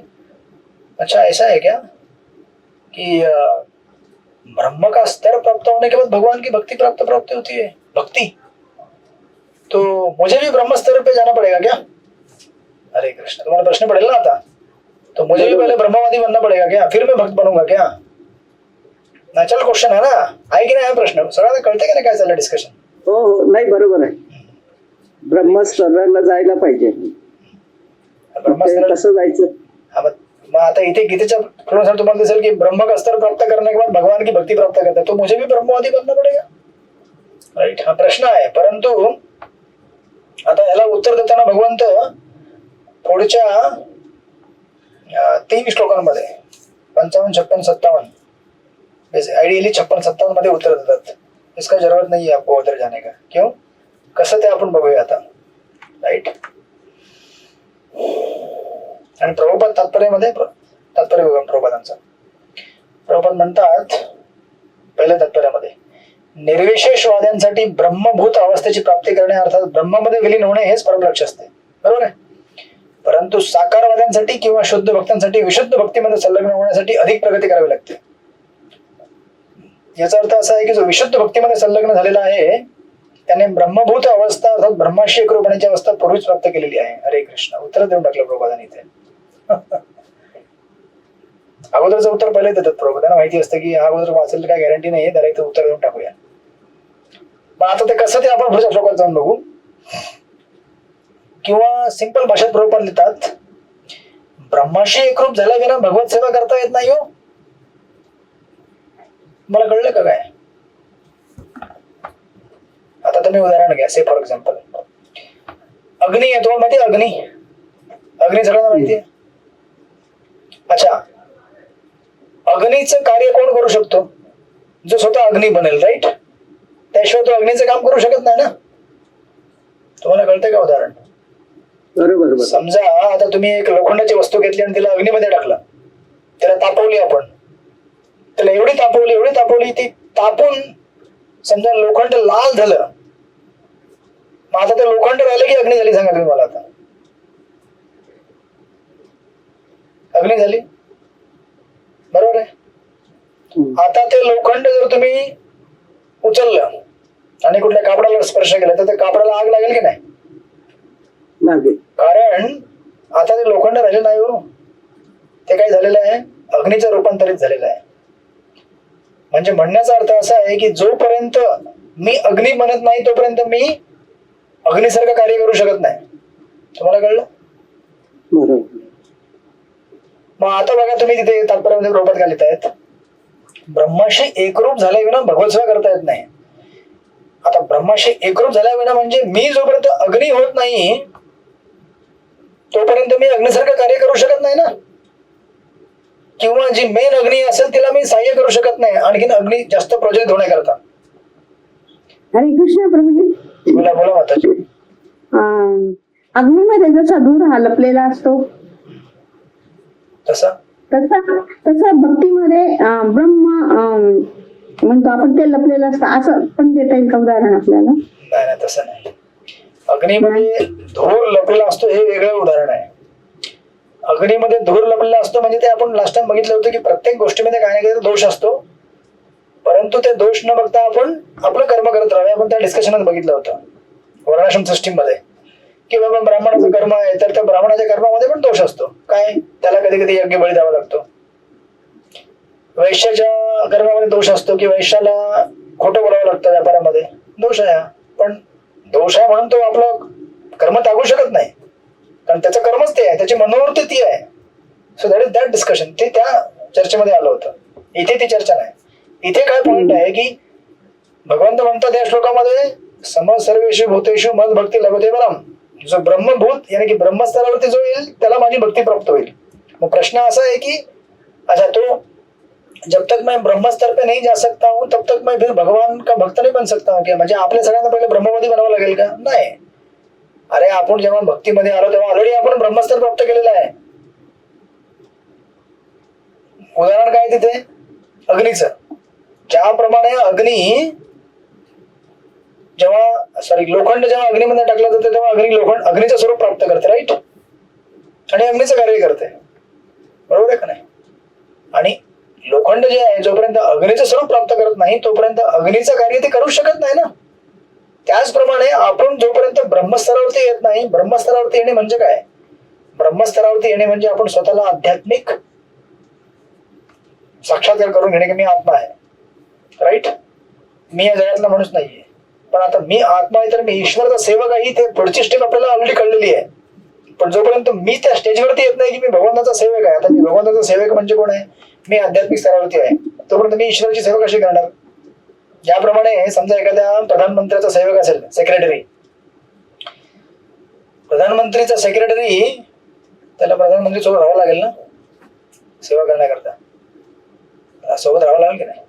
अच्छा ऐसा है क्या कि ब्रह्म का स्तर प्राप्त होने के बाद भगवान की भक्ति प्राप्त होती है, भक्ति, तो मुझे भी ब्रह्म स्तर पे जाना पड़ेगा क्या. हरे कृष्ण. तुम्हाला प्रश्न पडेल ना आता, तो मुझे भी पहले ब्रह्मवादी बनना पड़ेगा क्या, फिर मैं भक्त बनूंगा क्या. नॅचरल क्वेश्चन आहे ना, आहे की नाही हा प्रश्न. सगळ्यांना कळतंय की नाही काय चाललं डिस्कशन. हो, नाही, बरोबर आहे. ब्रह्मस्तराला जायला पाहिजे. कसं जायचं. मग आता इथे गीतेच्या थोडंसं तुम्हाला दिसेल की ब्रह्म का स्तर प्राप्त करने के बाद भगवान की भक्ति प्राप्त करता है, तो मुझे भी ब्रह्मवादी बनना पडेगा, राईट. हा प्रश्न आहे. परंतु आता याला उत्तर देताना भगवंत पुढच्या 3 श्लोकांमध्ये 55, 56, 57, आइडियली 56, 57 मध्ये उत्तर देतात. इसका जरूरत नाही आहे आपको उधर जाने का. क्यों, कसं ते आपण बघूया आता, राईट. आणि प्रभुपाद तात्पर्यामध्ये तात्पर्य बघा प्रभुपादांचा. प्रभुपाद म्हणतात पहिल्या तात्पर्यामध्ये, निर्विशेषवाद्यांसाठी ब्रह्मभूत अवस्थेची प्राप्ती करणे अर्थात ब्रह्मामध्ये विलीन होणे हेच परमलक्ष्य असते, बरोबर आहे. परंतु साकारवाद्यांसाठी किंवा शुद्ध भक्तांसाठी विशुद्ध भक्तीमध्ये संलग्न होण्यासाठी अधिक प्रगती करावी लागते. याचा अर्थ असा आहे की जो विशुद्ध भक्तीमध्ये संलग्न झालेला आहे त्याने ब्रह्मभूत अवस्था अर्थात ब्रह्माशी एक रूपण्याची अवस्था पूर्वीच प्राप्त केलेली आहे. हरे कृष्ण. उत्तर देऊन टाकलं प्रभुपादांनी इथे. अगोदरचं उत्तर पहिले देतात प्रभू, त्यांना माहिती असतं की अगोदर वाचेल काय गॅरंटी नाही, त्याला इथे उत्तर देऊन टाकूया. मग आता ते कसं ते आपण पुढच्या श्लोकात जाऊन बघू. किंवा सिंपल भाषेत प्रभुपाद लिहितात, ब्रह्माशी एकरूप झाल्याविना भगवत सेवा करता येत नाही. हो, मला कळलं का काय. आता तुम्ही उदाहरण घ्या. से फॉर एक्झाम्पल अग्नी आहे, तुम्हाला माहिती आहे अग्नी सगळ्यांना माहिती आहे. अच्छा, अग्नीचं कार्य कोण करू शकतो, जो स्वतः अग्नी बनेल, राईट. त्याशिवाय तो अग्नीचं काम करू शकत नाही ना. तुम्हाला कळतंय का उदाहरण. बरोबर. समजा आता तुम्ही एक लोखंडाची वस्तू घेतली आणि तिला अग्नीमध्ये टाकलं, त्याला तापवली आपण, त्याला एवढी तापवली ती तापून समजा लोखंड लाल झालं. मग आता ते लोखंड राहिलं की अग्नी झाली, सांगा तुम्ही मला. आता अग्नी झाली, बरोबर आहे. आता ते लोखंड जर तुम्ही उचललं आणि कुठल्या कापडाला स्पर्श केला तर त्या कापडाला आग लागेल की नाही, लागेल. कारण आता ते लोखंड राहिले नाही. हो, ते काय झालेलं आहे, अग्नीचं रूपांतरित झालेलं आहे. म्हणजे म्हणण्याचा अर्थ असा आहे की जोपर्यंत मी अग्नी बनत नाही तोपर्यंत मी अग्नीसारखं कार्य करू शकत नाही. तुम्हाला कळलं. मग आता बघा तुम्ही तिथे तात्पर्यामध्ये प्रभुपाद काय लिहितायत, ब्रह्माशी एकरूप झाल्याविना भगवत सेवा करता येत नाही. आता ब्रह्माशी एकरूप झाल्याविना म्हणजे मी जोपर्यंत अग्नी होत नाही तोपर्यंत मी अग्नीसारखं कार्य करू शकत नाही ना, किंवा जी मेन अग्नी असेल तिला मी सहाय्य करू शकत नाही आणखीन अग्नी जास्त प्रोजेक्ट होण्याकरता. हरे कृष्ण प्रभूजी. बोला बोला माताजी. अग्नीमध्ये जसा धूर हा लपलेला असतो तसा तसा तसा भक्तीमध्ये ब्रह्म म्हणतो आपण ते लपलेलं असतं, असं पण देता येईल का उदाहरण आपल्याला? नाही नाही तसं नाही. अग्नीमध्ये धूर लपलेला असतो हे वेगळं उदाहरण आहे. अग्नीमध्ये धूर लपलेला असतो म्हणजे ते आपण लास्ट टाइम बघितलं होतं की प्रत्येक गोष्टीमध्ये काही ना काही दोष असतो, परंतु ते दोष न बघता आपण आपलं कर्म करत राहावे. आपण त्या डिस्कशनात बघितलं होतं वर्णाश्रम सिस्टीम मध्ये की बाबा ब्राह्मणाचं कर्म आहे तर त्या ब्राह्मणाच्या कर्मामध्ये पण दोष असतो. काय, त्याला कधी कधी यज्ञ बळी द्यावा लागतो. वैश्याच्या कर्मामध्ये दोष असतो की वैश्याला खोटं बोलावं लागतं व्यापारामध्ये, दोष आहे. पण दोष आहे म्हणून तो आपलं कर्म टाकू शकत नाही, कारण त्याचं कर्मच ते आहे, त्याची मनोवृत्ती ती आहे. So that is that discussion. ते त्या चर्चेमध्ये आलं होतं, इथे ती चर्चा नाही. इथे काय पॉइंट आहे की भगवंत म्हणतात या श्लोकामध्ये सम सर्वेषु भूतेषु मद भक्ती लभते परम. जो ब्रह्मभूत यानी की ब्रह्मस्तरावरती जो येईल त्याला माझी भक्ती प्राप्त होईल. मग प्रश्न असा आहे की अच्छा तो जब तक मैं ब्रह्मस्तर पे नहीं जा सकता हूँ तब तक मैं फिर भगवान का भक्त नहीं बन सकता हूँ क्या? म्हणजे आपल्या सगळ्यांना पहिले ब्रह्मवादी बनावं लागेल का? नाही. अरे आपण जेव्हा भक्तीमध्ये आलो तेव्हा ऑलरेडी आपण ब्रह्मस्तर प्राप्त केलेला आहे. उदाहरण काय तिथे अग्नीचं. ज्याप्रमाणे अग्नी जेव्हा लोखंड जेव्हा अग्नीमध्ये टाकलं जातं तेव्हा अग्नीचं स्वरूप प्राप्त करते, राईट, आणि अग्नीचं कार्य करते, बरोबर आहे का नाही? आणि लोखंड जे आहे जोपर्यंत अग्नीचं स्वरूप प्राप्त करत नाही तोपर्यंत अग्नीचं कार्य ते करू शकत नाही ना. त्याचप्रमाणे आपण जोपर्यंत ब्रह्मस्तरावरती येत नाही, ब्रह्मस्तरावरती येणे म्हणजे काय? ब्रह्मस्तरावरती येणे म्हणजे आपण स्वतःला आध्यात्मिक साक्षात्कार करून घेणे की मी आत्मा आहे, राईट, मी या जगातला माणूस नाहीये. पण आता मी आत्मा आहे तर मी ईश्वराचा सेवक आहे, ते पुढची स्टेप आपल्याला ऑलरेडी कळलेली आहे. पण जोपर्यंत मी त्या स्टेजवरती येत नाही की मी भगवंताचा सेवक आहे, आता मी भगवंताचा सेवक म्हणजे कोण आहे? मी आध्यात्मिक स्तरावरती आहे, तोपर्यंत मी ईश्वराची सेवा कशी करणार? ज्याप्रमाणे समजा एखाद्या प्रधानमंत्र्याचा सेवक असेल, सेक्रेटरी, प्रधानमंत्रीचा सेक्रेटरी, त्याला प्रधानमंत्री सोबत राहावं लागेल ना सेवा करण्याकरता, सोबत राहावं लागेल की नाही?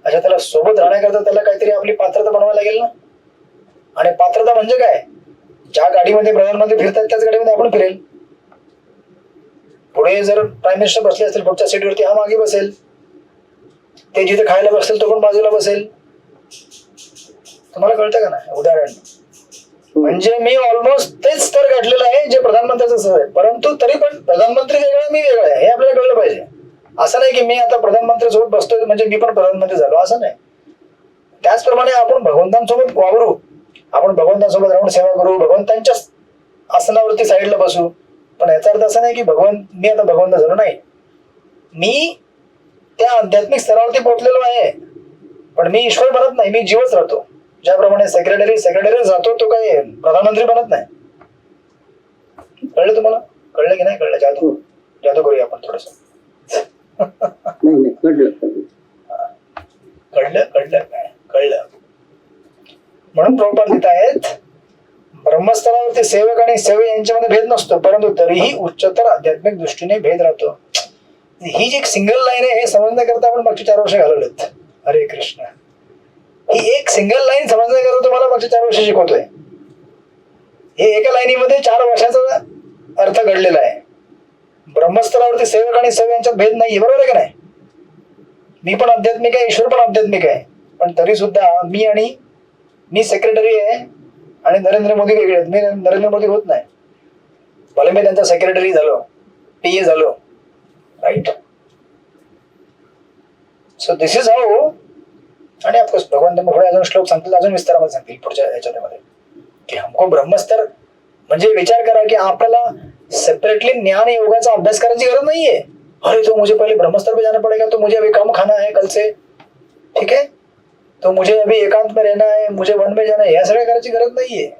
अच्छा, त्याला सोबत राहण्याकरता त्याला काहीतरी आपली पात्रता बनवावी लागेल ना. आणि पात्रता म्हणजे काय? ज्या गाडीमध्ये प्रधानमंत्री फिरतात त्याच गाडीमध्ये आपण फिरेल. पुढे जर प्राईम मिनिस्टर बसले असतील पुढच्या सीटवरती हा मागे बसेल, ते जिथे खायला बसेल तो पण बाजूला बसेल. तुम्हाला कळतं का नाही? उदाहरण म्हणजे मी ऑलमोस्ट तेच स्तर गाठलेलं आहे जे प्रधानमंत्र्याचं आहे, परंतु तरी पण प्रधानमंत्री वेगळा मी वेगळा आहे हे आपल्याला कळलं पाहिजे. असं नाही की मी आता प्रधानमंत्री सोबत बसतोय म्हणजे मी पण प्रधानमंत्री झालो, असं नाही. त्याचप्रमाणे आपण भगवंतांसोबत वावरू, आपण भगवंतांसोबत राहून सेवा करू, भगवंतांच्या आसनावरती साईडला बसू. पण याचा अर्थ असा नाही की मी आता भगवंत झालो, नाही. मी त्या आध्यात्मिक स्तरावरती पोहोचलेलो आहे, पण मी ईश्वर बनत नाही, मी जीवच राहतो. ज्याप्रमाणे सेक्रेटरी जातो तो काही प्रधानमंत्री बनत नाही. कळलं तुम्हाला? कळलं की नाही कळलं? जादू करूया आपण थोडस. कळलं. म्हणून प्रभुपाद लिहित आहेत, ब्रह्मस्तरावरती सेवक आणि सेवे यांच्यामध्ये भेद नसतो, परंतु तरीही उच्चतर आध्यात्मिक दृष्टीने भेद राहतो. ही जी एक सिंगल लाईन आहे हे समजण्याकरता आपण मागची 4 वर्ष घालवलेत. हरे कृष्ण. ही एक सिंगल लाईन समजण्याकरता तुम्हाला मागची 4 वर्ष शिकवतोय. हे एका लाईनीमध्ये 4 वर्षाचा अर्थ घडलेला आहे. ब्रह्मस्तरावरती सेवक आणि सेवे यांच्यात भेद नाहीये, बरोबर आहे का नाही? मी पण आध्यात्मिक आहे, ईश्वर पण आध्यात्मिक आहे, पण तरी सुद्धा मी सेक्रेटरी आहे आणि नरेंद्र मोदी वेगळे आहेत. मी नरेंद्र मोदी होत नाही, भले मी त्यांचा सेक्रेटरी झालो, PA झालो, right. So this is how. आणि ऑफकोर्स भगवंत पुढे अजून श्लोक सांगतील, अजून विस्तारामध्ये सांगतील पुढच्या याच्यामध्ये की हमको ब्रह्मस्तर म्हणजे विचार करा की आपल्याला सेपरेटली ज्ञान योगाचा अभ्यास करायची गरज नाहीये. अरे तो मुझे पहले ब्रह्मस्तर पे जाना पड़ेगा, तो मुझे अभी कम खाना है कल से, ठीक है, तो मुझे अभी एकांत में रहना है, मुझे वन में जाना है, या सगळ्या करायची गरज नाहीये.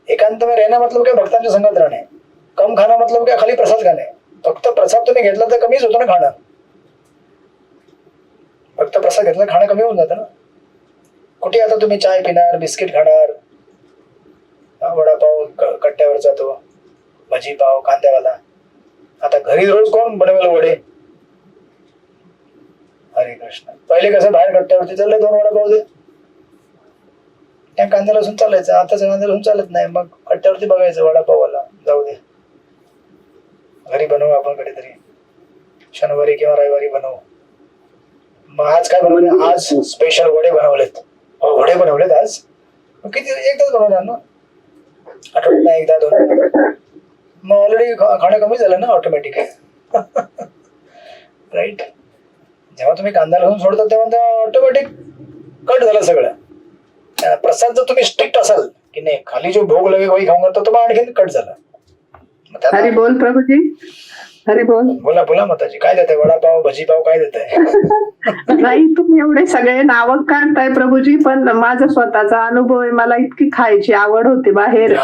एकांत में रहना मतलब क्या? भक्तांच्या संगत राहणे. कम खाना मतलब क्या? खाली प्रसाद खाणे. फक्त प्रसाद तुम्ही घेतला तर कमीच होतो ना खाणं. फक्त प्रसाद घेतला खाणं कमी होऊन जातं ना. कुठे आता तुम्ही चाय पिणार, बिस्किट खाणार, वडापाव कट्ट्यावर जातो, भजी पाव कांद्यावाला. आता घरी रोज कोण बनवेल वडे? हरे कृष्ण. पहिले कसं बाहेर कट्ट्यावरती चाललंय 2 वडापाव दे, त्या कांदा लसूण चालायचं. आताच कांदा लसूण चालत नाही, मग कट्ट्यावरती बघायचं वडापाववाला जाऊ दे, घरी बनवू आपण कधीतरी, शनिवारी किंवा रविवारी बनवू. मग आज काय बनवले? आज स्पेशल वडे बनवलेत. वडे बनवलेत आज. मग किती एकदाच बनवणार ना, आठवड्यात एकदा 2. मग ऑलरेडी खाणं कमी झालं ना ऑटोमॅटिक. राईट. जेव्हा तुम्ही कांदा लसूण सोडता तेव्हा ऑटोमॅटिक कट झालं सगळं. प्रसाद जर तुम्ही स्ट्रिक्ट असाल की नाही, खाली जो भोग लगे वही खाऊंगा, तो मग आणखीन कट झाला. हरी बोल प्रभूजी, हरी बोल. बोला बोला माताजी, काय देताय? वडापाव भजी पाव काय देताय? नाही, तुम्ही एवढे सगळे नावं काढताय प्रभूजी, पण माझा स्वतःचा अनुभव आहे. मला इतकी खायची आवड होती बाहेर,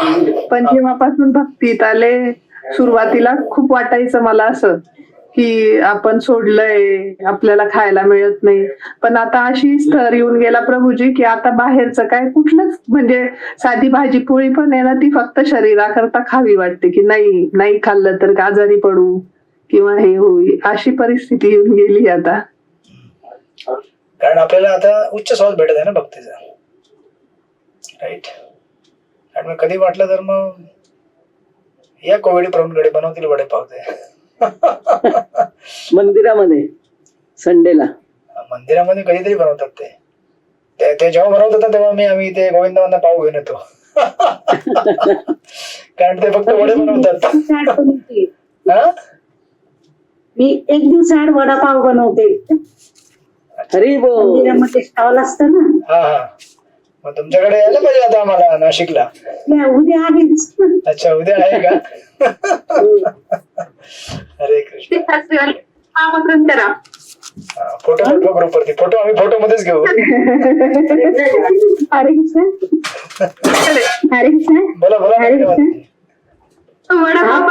पण जेव्हापासून भक्तीत आले, सुरुवातीला खूप वाटायचं मला असं की आपण सोडलंय, आपल्याला खायला मिळत नाही. पण आता अशी स्तर येऊन गेला प्रभूजी की आता बाहेरचं काय कुठलंच, म्हणजे साधी भाजी पोळी पण आहे ना, ती फक्त शरीराकरता खावी वाटते की नाही खाल्लं तर आजारी पडू किंवा हे होईल, अशी परिस्थिती येऊन गेली आता. कारण आपल्याला आता उच्च स्वाद भेटत आहे ना भक्तीचा. राईट. आणि मग कधी वाटलं तर मग या कोविड प्रवीणकडे बनवतील वडेपाव ते. मंदिरामध्ये संडेला मंदिरामध्ये कधीतरी बनवतात ते जेव्हा बनवतात ना, तेव्हा आम्ही ते गोविंदांना पाव घेऊन येतो. कारण ते फक्त वडे बनवतात. हा? मी एक दिवसाआड वडापाव बनवते. हरी बोल. मंदिरामध्ये स्टॉल असतं ना. हा हा. मग तुमच्याकडे यायला पाहिजे आता आम्हाला नाशिकला. उद्या आहेच. अच्छा, उद्या आहे का? हरे कृष्ण. आमंत्रण करा. फोटो ग्रुप वरती आम्ही फोटो मध्येच घेऊ. हरे कृष्ण. हरे कृष्ण. बोला बोला. हरे कृष्ण. वडापाव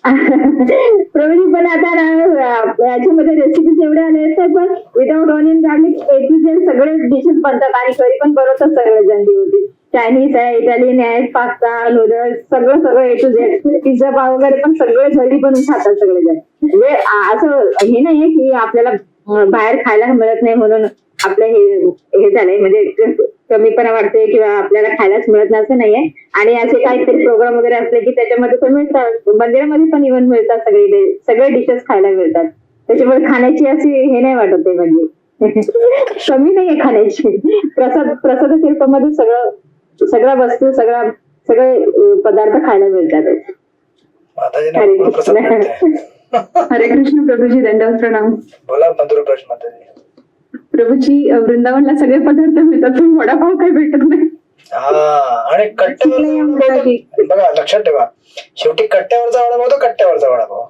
प्रवीण पण आता याच्यामध्ये रेसिपीज एवढे आले आहेत, पण without onion garlic A to Z सगळे डिशेस बनतात आणि घरी पण बनवतात सगळे जण. होती चायनीज आहे, इटालियन आहे, पास्ता, नूडल्स, सगळं A to Z. पिझ्झा पाव वगैरे पण सगळे घरी बनवून खातात सगळेजण. म्हणजे असं हे नाहीये की आपल्याला बाहेर खायला मिळत नाही म्हणून आपलं हे झालंय, म्हणजे कमीपणा वाटतोय किंवा आपल्याला खायलाच मिळत नाही असं नाहीये. आणि असे काहीतरी प्रोग्राम वगैरे असले की त्याच्यामध्ये पण मिळतात, मंदिरामध्ये पण इव्हन मिळतात, सगळे डिशेस खायला मिळतात. त्याच्यामुळे खाण्याची अशी हे नाही वाटत आहे, म्हणजे कमी नाहीये खाण्याची. प्रसाद शिल्पामध्ये सगळ्या वस्तू सगळे पदार्थ खायला मिळतात. हरे कृष्ण. हरे कृष्ण प्रभूजी, दंडवत प्रणाम. बोला मधुर प्रश्न माताजी. प्रभूजी, वृंदावनला सगळे पदार्थ मिळतात, पण वडापाव काही भेटत नाही. हा. आणि कट्ट्यावर बघा, लक्षात ठेवा, शेवटी कट्ट्यावरचा वडापाव तो कट्ट्यावरचा वडापाव.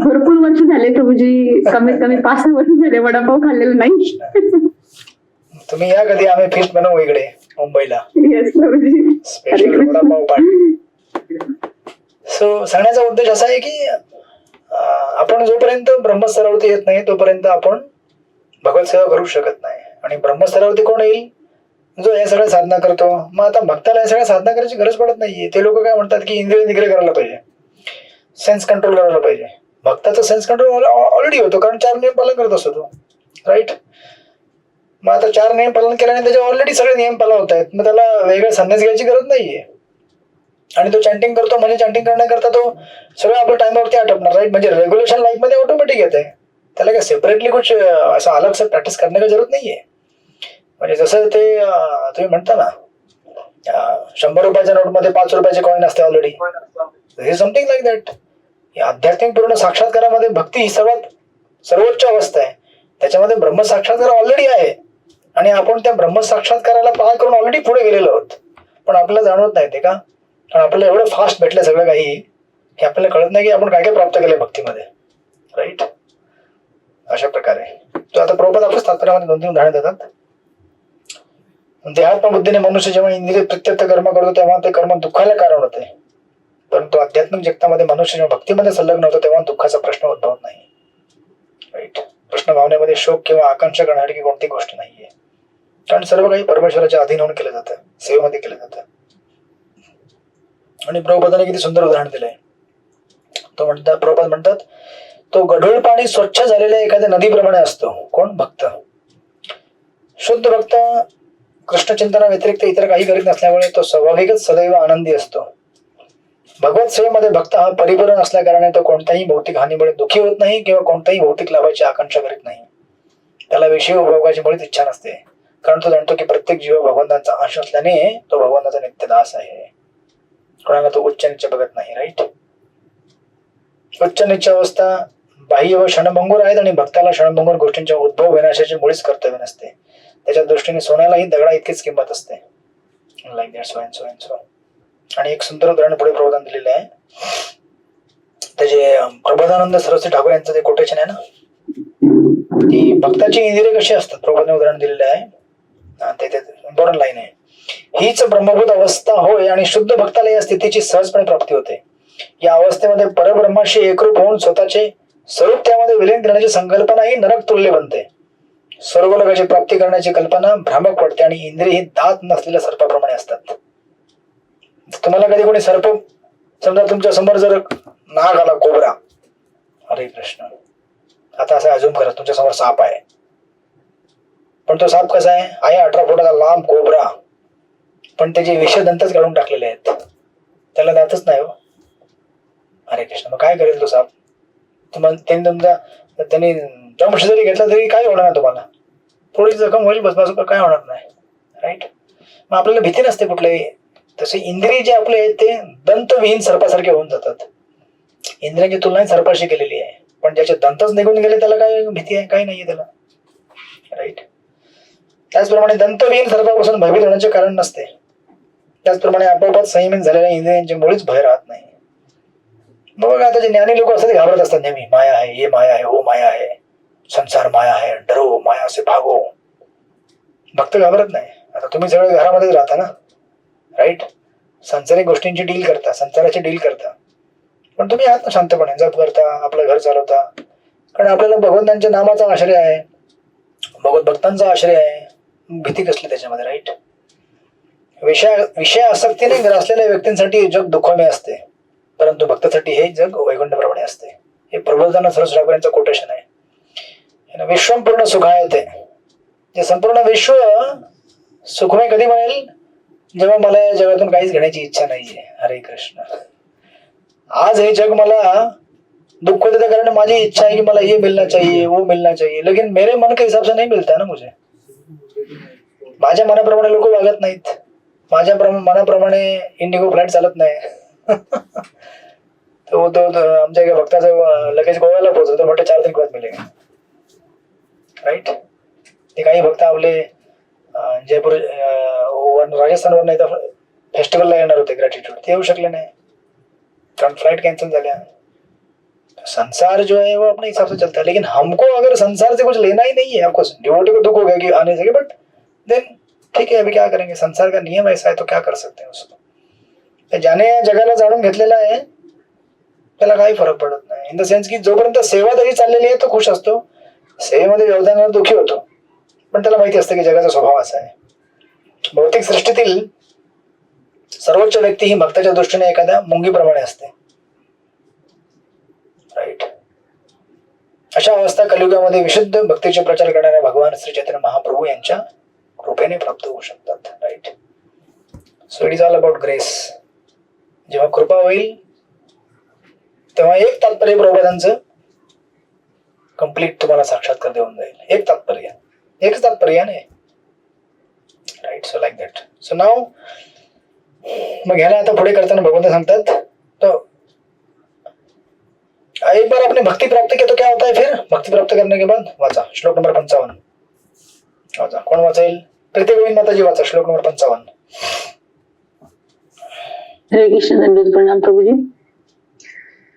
भरपूर वर्ष झाले प्रभूजी, कमीत कमी 5-6 वर्ष झाले वडापाव खाल्लेला नाही. तुम्ही या कधी, आम्ही फिस्ट बनवू इकडे मुंबईला. Yes Prabhuji. Special vada pav party. So सांगण्याचा उद्देश असा आहे की आपण जोपर्यंत ब्रह्मस्तरावरती येत नाही तोपर्यंत आपण भगवत सेवा करू शकत नाही. आणि ब्रह्मस्तरावरती कोण येईल? जो हे सगळ्या साधना करतो. मग आता भक्ताला या सगळ्या साधना करायची गरज पडत नाहीये. ते लोक काय म्हणतात की इंद्रिय निग्रह करायला पाहिजे, सेन्स कंट्रोल करायला पाहिजे. भक्ताचं सेन्स कंट्रोल ऑलरेडी होतो, कारण 4 नियम पालन करत असतो तो. राईट. मग आता 4 नियम पालन केल्याने त्याचे ऑलरेडी सगळे नियम पालन होत आहेत. मग त्याला वेगळा संन्यास घ्यायची गरज नाहीये. आणि तो चॅन्टिंग करतो, म्हणजे चॅन्टिंग करण्याकरता तो सगळं आपल्या टाइमवरती आटपणार. राईट. म्हणजे रेग्युलेशन लाईफ मध्ये ऑटोमॅटिक येत आहे. त्याला काय सेपरेटली कुछ असं अलग से प्रॅक्टिस करने की जरूरत नाहीये. म्हणजे जसं ते तुम्ही म्हणता ना, 100 रुपयाच्या नोटमध्ये 5 रुपयाचे कॉईन असते ऑलरेडी. हे समथिंग लाईक दॅट. आध्यात्मिक पूर्ण साक्षात्कारामध्ये भक्ती ही सर्वोच्च अवस्था आहे. त्याच्यामध्ये ब्रह्म साक्षात्कार ऑलरेडी आहे आणि आपण त्या ब्रह्म साक्षात्काराला पार करून ऑलरेडी पुढे गेलेलो आहोत. पण आपल्याला जाणवत नाही ते का? कारण आपल्याला एवढं फास्ट भेटलं सगळं काही की आपल्याला कळत नाही की आपण काय काय प्राप्त केलंय भक्तीमध्ये. राईट. अशा प्रकारे तो आता प्रभुपाद आपल्या तात्पर्यामध्ये 2-3 उदाहरण देतात. देहात्म बुद्धीने मनुष्य जेव्हा इंद्रिय प्रत्यक्ष कर्म करतो तेव्हा ते कर्म दुःखाला कारण होते. परंतु आध्यात्मिक जगतामध्ये मनुष्य जेव्हा भक्तीमध्ये संलग्न होतो तेव्हा दुःखाचा प्रश्न उद्भवत नाही. राईट. प्रश्न भावनेमध्ये शोक किंवा आकांक्षा करण्यासारखी कोणती गोष्ट नाहीये, कारण सर्व काही परमेश्वराच्या अधीन होऊन केलं जातं, सेवेमध्ये केलं जातं. आणि प्रभुपादाने किती सुंदर उदाहरण दिलंय. प्रभुपाद म्हणतात, तो गढूळ पाणी स्वच्छ झालेल्या एखाद्या नदीप्रमाणे असतो. कोण? भक्त. शुद्ध भक्त कृष्ण चिंतना व्यतिरिक्त इतर काही करीत नसल्यामुळे तो स्वाभाविकच सदैव आनंदी असतो. भगवत सेवेमध्ये भक्त हा परिपूर्ण असल्या कारणाने तो कोणत्याही भौतिक हानीमुळे दुःखी होत नाही किंवा कोणत्याही भौतिक लाभाची आकांक्षा करीत नाही. त्याला विषय उपभोगाची मुळीच इच्छा नसते, कारण तो जाणतो की प्रत्येक जीव भगवंतांचा अंश असल्याने तो भगवंताचा नित्यदास आहे. कोणाला तो उच्च नीच बघत नाही. राईट. उच्च नीच अवस्था बाह्य व क्षणभंगूर आहेत आणि भक्ताला क्षणभंगूर गोष्टींच्या उद्भव विनाशाची मुळीच कर्तव्य नसते. त्याच्या दृष्टीने सोन्यालाही दगडा इतकीच किंमत असते. Like that, so and so and so. आणि एक सुंदर उदाहरण पुढे प्रबोधन दिलेलं आहे. त्याचे प्रबोधानंद सरस्वती ठाकूर यांचं ते कोटेशन आहे ना, ती भक्ताची इंद्रिय कशी असतात प्रबोधन उदाहरण दिलेलं आहे. ते इम्पॉर्टंट लाईन आहे. हीच ब्रह्मभूत अवस्था होय आणि शुद्ध भक्ताला या स्थितीची सहजपणे प्राप्ती होते. या अवस्थेमध्ये परब्रह्माशी एकरूप होऊन स्वतःचे स्वरूप त्यामध्ये विलीन करण्याची संकल्पना ही नरक तुल्य बनते. स्वर्गलोकाची प्राप्ती करण्याची कल्पना भ्रामक पडते आणि इंद्रिय ही दात नसलेल्या सर्पाप्रमाणे असतात. तुम्हाला कधी कोणी सर्प, समजा तुमच्या समोर जर नाग आला, कोबरा, हरे कृष्ण, आता असं अजून करा तुमच्या समोर साप आहे, पण तो साप कसा आहे 18 फुटाचा लांब कोबरा, पण त्याचे विषदंतच काढून टाकलेले आहेत, त्याला दातच नाही हो. हरे कृष्ण. मग काय करेल तो साप? त्यांनी दंश जरी घेतला तरी काय होणार नाही तुम्हाला, थोडी जखम होईल बस, काय होणार नाही. राईट. मग आपल्याला भीती नसते कुठल्याही. तसे इंद्रिय जे आपले आहेत ते दंतविहीन सर्पासारखे होऊन जातात. इंद्रियांची तुलना सर्पाशी केलेली आहे, पण ज्याचे दंतच निघून गेले त्याला काय भीती आहे? काही नाहीये त्याला. राईट. त्याचप्रमाणे दंतविहीन सर्पापासून भयभीत होण्याचे कारण नसते. त्याचप्रमाणे आपोआप संयमित झालेल्या इंद्रियांची मुळीच भय राहत नाही. मग आता जे ज्ञानी लोक असतात ते घाबरत असतात नेहमी, माया आहे, ये माया आहे, ओ माया आहे, संसार माया आहे, डरो माया से भागो. भक्त घाबरत नाही. आता तुम्ही सगळे घरामध्येच राहता ना, राईट. सांसारिक गोष्टींची डील करता, संसाराची डील करता, पण तुम्ही आहात ना शांतपणे, जप करता, आपलं घर चालवता, कारण आपल्याला भगवंतांच्या नामाचा आश्रय आहे, भगवत भक्तांचा आश्रय आहे. भीती कसली त्याच्यामध्ये? राईट. विषय आसक्तीने ग्रासलेल्या व्यक्तींसाठी जग दुःखमय असते, परंतु भक्तासाठी हे जग वैकुंठप्रमाणे असते. हे प्रबोधन सरस्वती ठाकूर यांचं कोटेशन आहे. विश्वपूर्ण सुखायते. जे संपूर्ण विश्व सुखमय कधी बनेल? जेव्हा मला या जगातून काहीच घेण्याची इच्छा नाहीये. हरे कृष्ण. आज हे जग मला दुःख देते कारण माझी इच्छा है कि मला ये मिलना चाहिए, वो मिलना चाहिए, लेकिन मेरे मन के हिसाब से नहीं मिलता ना मुझे. माझ्या मनाप्रमाणे लोक वागत नाहीत. माझ्या मनाप्रमाणे इंडिगो फ्लाईट चालत नाही. तो आमच्या एका भक्ताचं लगेच गोव्याला पोहोचतो, तो म्हटलं 4 दिन बाद मिळेल. राईट. ते काही भक्त आपले जयपूर राजस्थानवर नाही तर फेस्टिवलला येणार होते ग्रॅटिट्यूड, ते येऊ शकले नाही कारण फ्लाइट कैंसिल झाल्या. संसार जो है वो अपने हिसाब से चलता है, लेकिन हमको अगर संसार से कुछ लेना ही नहीं है, आपको डिवोटी को दुख हो गया कि आने से, बट देन ठीक है, अभी क्या करेंगे, संसार का नियम ऐसा है तो क्या कर सकते हैं उसको. ज्याने या जगाला जाणून घेतलेला आहे त्याला काही फरक पडत नाही. इन द सेन्स की जोपर्यंत सेवा तरी चाललेली आहे तो खुश असतो, सेवेमध्ये योगदानाला दुःखी होतो, पण त्याला माहिती असतं की जगाचा स्वभाव असा आहे. भौतिक सृष्टीतील सर्वोच्च व्यक्ती ही भक्ताच्या दृष्टीने एखाद्या मुंगीप्रमाणे असते. राईट. अशा अवस्था कलियुगामध्ये विशुद्ध भक्तीचे प्रचार करणाऱ्या भगवान श्री चैतन्य महाप्रभू यांच्या कृपेने प्राप्त होऊ शकतात. Right. So it is all about grace. जेव्हा कृपा होईल तेव्हा एक तात्पर्य प्रबोधांचं कम्प्लीट तुम्हाला साक्षात्कार देऊन जाईल. एक तात्पर्य, एकच तात्पर्य नाही. Right. So like that. So नाव मग ह्याला आता पुढे करताना भगवंत सांगतात तो एक बार आपने भक्ति प्राप्त किया तो क्या होता है फिर? भक्ति प्राप्त करने के बाद वाचा श्लोक नंबर 55. वाचा. कोण वाचेल? प्रीती गोविंद माताजी वाचा श्लोक नंबर 55. हरे कृष्ण. दंडवत प्रणाम प्रभुजी.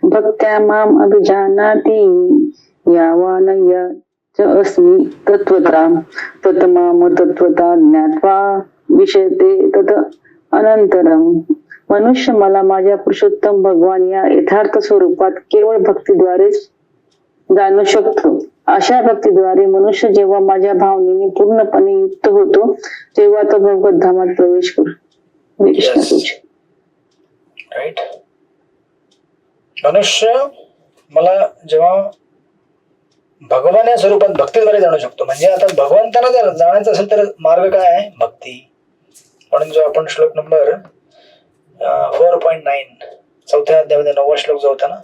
भक्त्या माम अभिजानाति यावानय च अस्मि तत्वता ततमाम तत्वता ज्ञात्वा विषयते तत अनंतरम मनुष्य मला माझ्या पुरुषोत्तम भगवान या यथार्थ स्वरूपात केवळ भक्तीद्वारेच जाणू शकतो. अशा भक्तीद्वारे मनुष्य जेव्हा माझ्या भावनेने पूर्णपणे युक्त होतो तेव्हा तो भगवत धामात प्रवेश करतो. राईट. मनुष्य मला जेव्हा भगवान या स्वरूपात भक्तीद्वारे जाणू शकतो, म्हणजे आता भगवंताला जर जाण्याचं असेल तर मार्ग काय आहे? भक्ती. म्हणून जो आपण श्लोक नंबर 4.9 चौथ्या अध्यायामध्ये 9वा श्लोक जो होता ना,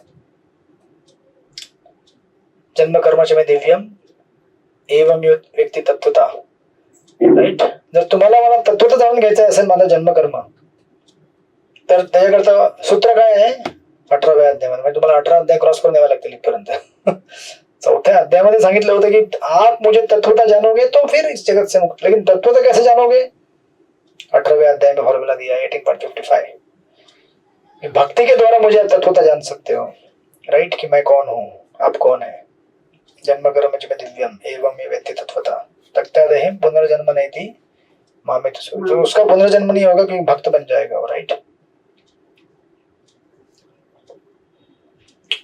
जन्म कर्माचे मे दिव्यम एवं व्यक्ती तत्वता. राईट. जर तुम्हाला मला तत्वता जाणून घ्यायचं असेल माझा जन्मकर्म, तर त्याच्याकरता सूत्र काय आहे? 18व्या अध्यायामध्ये. म्हणजे तुम्हाला 18 अध्याय क्रॉस करून यावं लागतील इथपर्यंत. चौथ्या अध्यायामध्ये सांगितलं होतं की आप मुझे तत्वता जानोगे तो फिर इस जगत से मुक्त, लेकिन तत्वता कैसे जानोगे? 18वें अध्याय में फॉर्मूला दिया 18.55. भक्ति के द्वारा मुझे तत्वता जान सकते हो. राइट. कि मैं कौन हूँ, आप कौन है. जन्म कर्म च दिव्यम एवं ये व्यक्ति तत्वता तक्ता देह पुनर्जन्म नहीं थी मामे तो उसका पुनर्जन्म नहीं होगा क्योंकि भक्त बन जाएगा. राइट.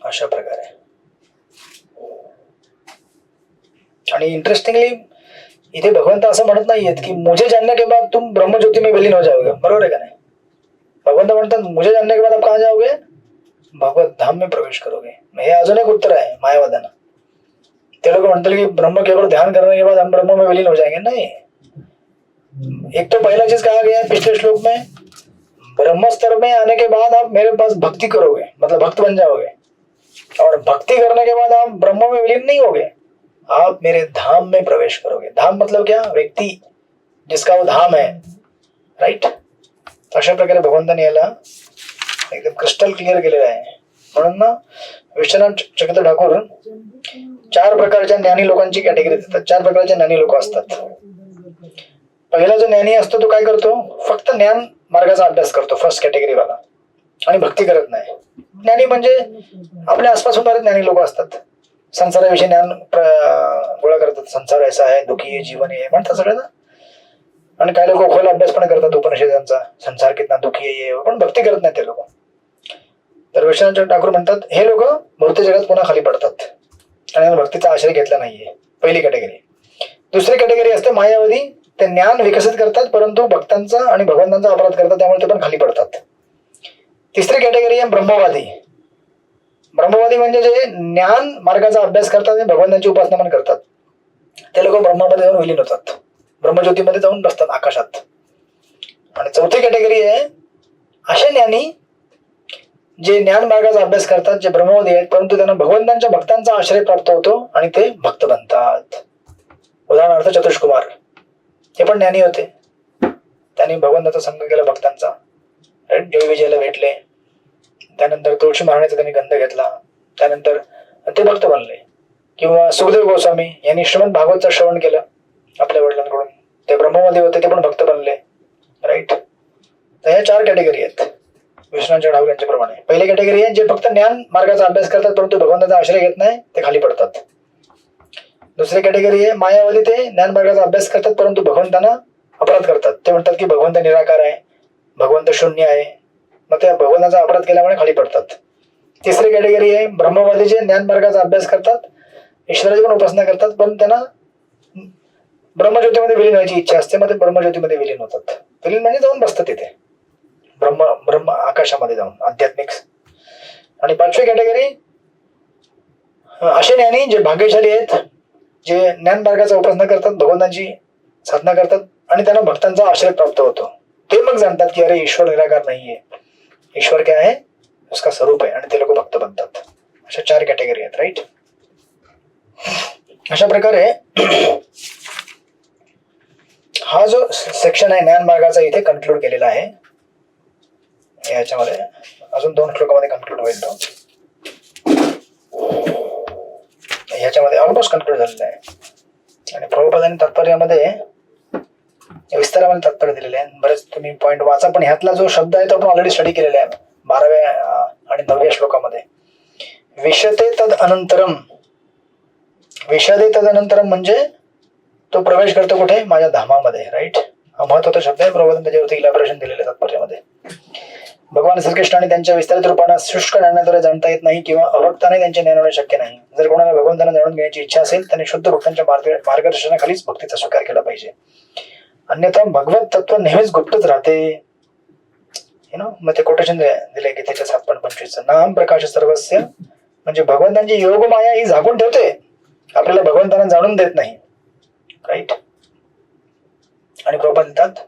अशा प्रकारे. आणि इंटरेस्टिंगली इथे भगवंत असं म्हणत नाहीयेत की मुझे जानने के बाद तुम ब्रह्म ज्योति में विलीन हो जाओगे. बरोबर आहे का नाही? भगवंत म्हणतात मुझे जानने के बाद आप कहाँ जाओगे? भगवत धाम में प्रवेश करोगे. हे अजून एक उत्तर आहे मायावादाना. ते लोग म्हणतात की ब्रह्म केवल ध्यान करने के बाद हम ब्रह्म में विलीन हो जाएंगे. नहीं. एक तो पहला चीज कहा गया है पिछले श्लोक में, ब्रह्म स्तर में आने के बाद आप मेरे पास भक्ति करोगे, मतलब भक्त बन जाओगे. और भक्ति करने के बाद आप ब्रह्म में विलीन नहीं होगे, आप मेरे धाम में प्रवेश करोगे. धाम मतलब क्या? व्यक्ति जिसका वो धाम है. राइट. अशा प्रकारे भगवंताने याला एकदम क्रिस्टल क्लिअर केलेलं आहे. म्हणून ना विश्वनाथ चक्रवर्ती ठाकूर 4 प्रकारच्या ज्ञानी लोकांची कॅटेगरी देतात. 4 प्रकारचे ज्ञानी लोक असतात. पहिला जो ज्ञानी असतो तो काय करतो? फक्त ज्ञान मार्गाचा अभ्यास करतो, फर्स्ट कॅटेगरी वाला, आणि भक्ती करत नाही. ज्ञानी म्हणजे आपल्या आसपास होणारे ज्ञानी लोक असतात. संसाराविषयी ज्ञान गोळा करतात. संसार ऐसा आहे, दुखी आहे, जीवन आहे म्हणतात सगळं ना. आणि काही लोक खोल अभ्यास पण करतात उपनिषदांचा, संसार कितना दुखी आहे, पण भक्ती करत नाही ते लोक. तर विश्वनाथ ठाकूर म्हणतात हे लोक भौतिक जगात पुन्हा खाली पडतात आणि भक्तीचा आश्रय घेतला नाहीये. पहिली कॅटेगरी. दुसरी कॅटेगरी असते मायावादी. ते ज्ञान विकसित करतात परंतु भक्तांचा आणि भगवंतांचा अपराध करतात, त्यामुळे ते पण खाली पडतात. तिसरी कॅटेगरी आहे ब्रह्मवादी. ब्रह्मवादी म्हणजे जे ज्ञान मार्गाचा अभ्यास करतात आणि भगवंतांची उपासना पण करतात. ते लोक ब्रह्मामध्ये जाऊन विलीन होतात, ब्रह्मज्योतीमध्ये जाऊन बसतात आकाशात. आणि चौथी कॅटेगरी आहे असे ज्ञानी जे ज्ञान मार्गाचा अभ्यास करतात, जे ब्रह्मवादी आहेत परंतु त्यांना भगवंतांच्या भक्तांचा आश्रय प्राप्त होतो आणि ते भक्त बनतात. उदाहरणार्थ चतुष्कुमार हे पण ज्ञानी होते. त्यांनी भगवंताचा संग केला भक्तांचा. जय विजयला भेटले, त्यानंतर तुळशी महाराजांचा त्यांनी गंध घेतला, त्यानंतर ते भक्त बनले. किंवा सुखदेव गोस्वामी यांनी श्रीमद भागवतचं श्रवण केलं आपल्या वडिलांकडून, ते ब्रह्मवादी होते, ते पण भक्त बनले. राईट. तर ह्या 4 कॅटेगरी आहेत विश्वनाथ ठाकूर यांच्या प्रमाणे. पहिली कॅटेगरी आहे जे फक्त ज्ञान मार्गाचा अभ्यास करतात परंतु भगवंताचा आश्रय घेत नाही, ते खाली पडतात. दुसरी कॅटेगरी आहे मायावादी. ते ज्ञान मार्गाचा अभ्यास करतात परंतु भगवंतांना अपराध करतात. ते म्हणतात की भगवंत निराकार आहे, भगवंत शून्य आहे, मग त्या भगवंताचा अपराध केल्यामुळे खाली पडतात. तिसरी कॅटेगरी आहे ब्रह्मवादी, जे ज्ञान मार्गाचा अभ्यास करतात, ईश्वराची पण उपासना करतात, पण त्यांना ब्रह्मज्योतीमध्ये विलीन व्हायची इच्छा असते, मग ते ब्रह्मज्योतीमध्ये विलीन होतात. विलीन म्हणजे जाऊन बसतात तिथे ब्रह्म आकाशामध्ये जाऊन आध्यात्मिक. आणि 5वी कॅटेगरी असे ज्ञानी जे भाग्यशाली आहेत, जे ज्ञान मार्गाचा उपासना करतात, भगवंतांची साधना करतात आणि त्यांना भक्तांचा आश्रय प्राप्त होतो. ते मग जाणतात की अरे ईश्वर निराकार नाहीये, ईश्वर काय आहे, उसका स्वरूप आहे, आणि ते लोक भक्त बनतात. अशा 4 कॅटेगरी आहेत. राईट. अशा प्रकारे हा जो सेक्शन आहे ज्ञान मार्गाचा इथे कन्क्लूड केलेला आहे. याच्यामध्ये अजून 2 श्लोकामध्ये कन्क्लूड होईल तो. ह्याच्यामध्ये ऑलमोस्ट कन्क्लूड झालेला आहे. आणि प्रभुपादांनी तात्पर्यामध्ये विस्तारामध्ये तात्पर्य दिलेले आहे. बरेच तुम्ही पॉईंट वाचा, पण ह्यातला जो शब्द आहे तो आपण ऑलरेडी स्टडी केलेला आहे 12व्या आणि 9व्या श्लोकामध्ये. विशते तद अनंतरम. विशदे तद अनंतरम म्हणजे तो प्रवेश करतो कुठे? माझ्या धामामध्ये. राईट. हा महत्वाचा शब्द आहे. प्रभुपादांनी त्याच्यावरती इलॅबोरेशन दिलेलं आहे तात्पर्यामध्ये. भगवान श्रीकृष्णाने त्यांच्या विस्तारित रूपांना शुष्क ज्ञानाद्वारे जाणता येत नाही किंवा अभक्ताने त्यांचे ज्ञान होणे शक्य नाही. जर कोणाला भगवंतांना जाणून घेण्याची इच्छा असेल त्याने शुद्ध भक्तांच्या मार्गदर्शनाखालीच भक्तीचा स्वीकार केला पाहिजे. अन्यथा भगवत तत्व नेहमीच गुप्तच राहते. मग ते कोटेशन दिले गीतेच्या 7.25 नाम प्रकाश सर्वस्य, म्हणजे भगवंतांची योग माया ही झाकून ठेवते, आपल्याला भगवंतांना जाणून देत नाही. राईट. आणि प्रभुपाद म्हणतात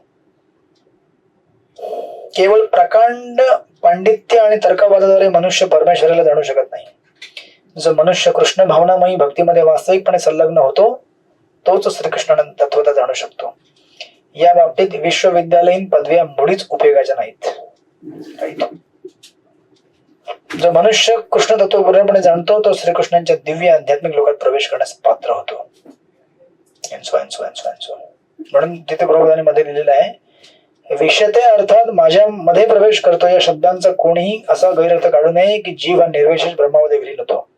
केवळ प्रकांड पांडित्य आणि तर्कवादाद्वारे मनुष्य परमेश्वराला जाणू शकत नाही. जो मनुष्य कृष्ण भावनामयी भक्तीमध्ये वास्तविकपणे संलग्न होतो तोच श्रीकृष्णानंद तत्वता जाणू शकतो. या बाबतीत विश्वविद्यालयीन पदव्या मुळीच उपयोगाच्या नाहीत. राईट. जो मनुष्य कृष्ण तत्व पूर्णपणे जाणतो तो श्रीकृष्णांच्या दिव्य आध्यात्मिक लोकात प्रवेश करण्यास पात्र होतो. म्हणून तिथे प्रभुपादांनी मध्ये लिहिलेलं आहे विषते अर्थात माझ्या मध्ये प्रवेश करतो या शब्दांचा कोणीही असा गैरर्थ काढू नये की जीव हा निर्विशेष ब्रह्मामध्ये विलीन होतो.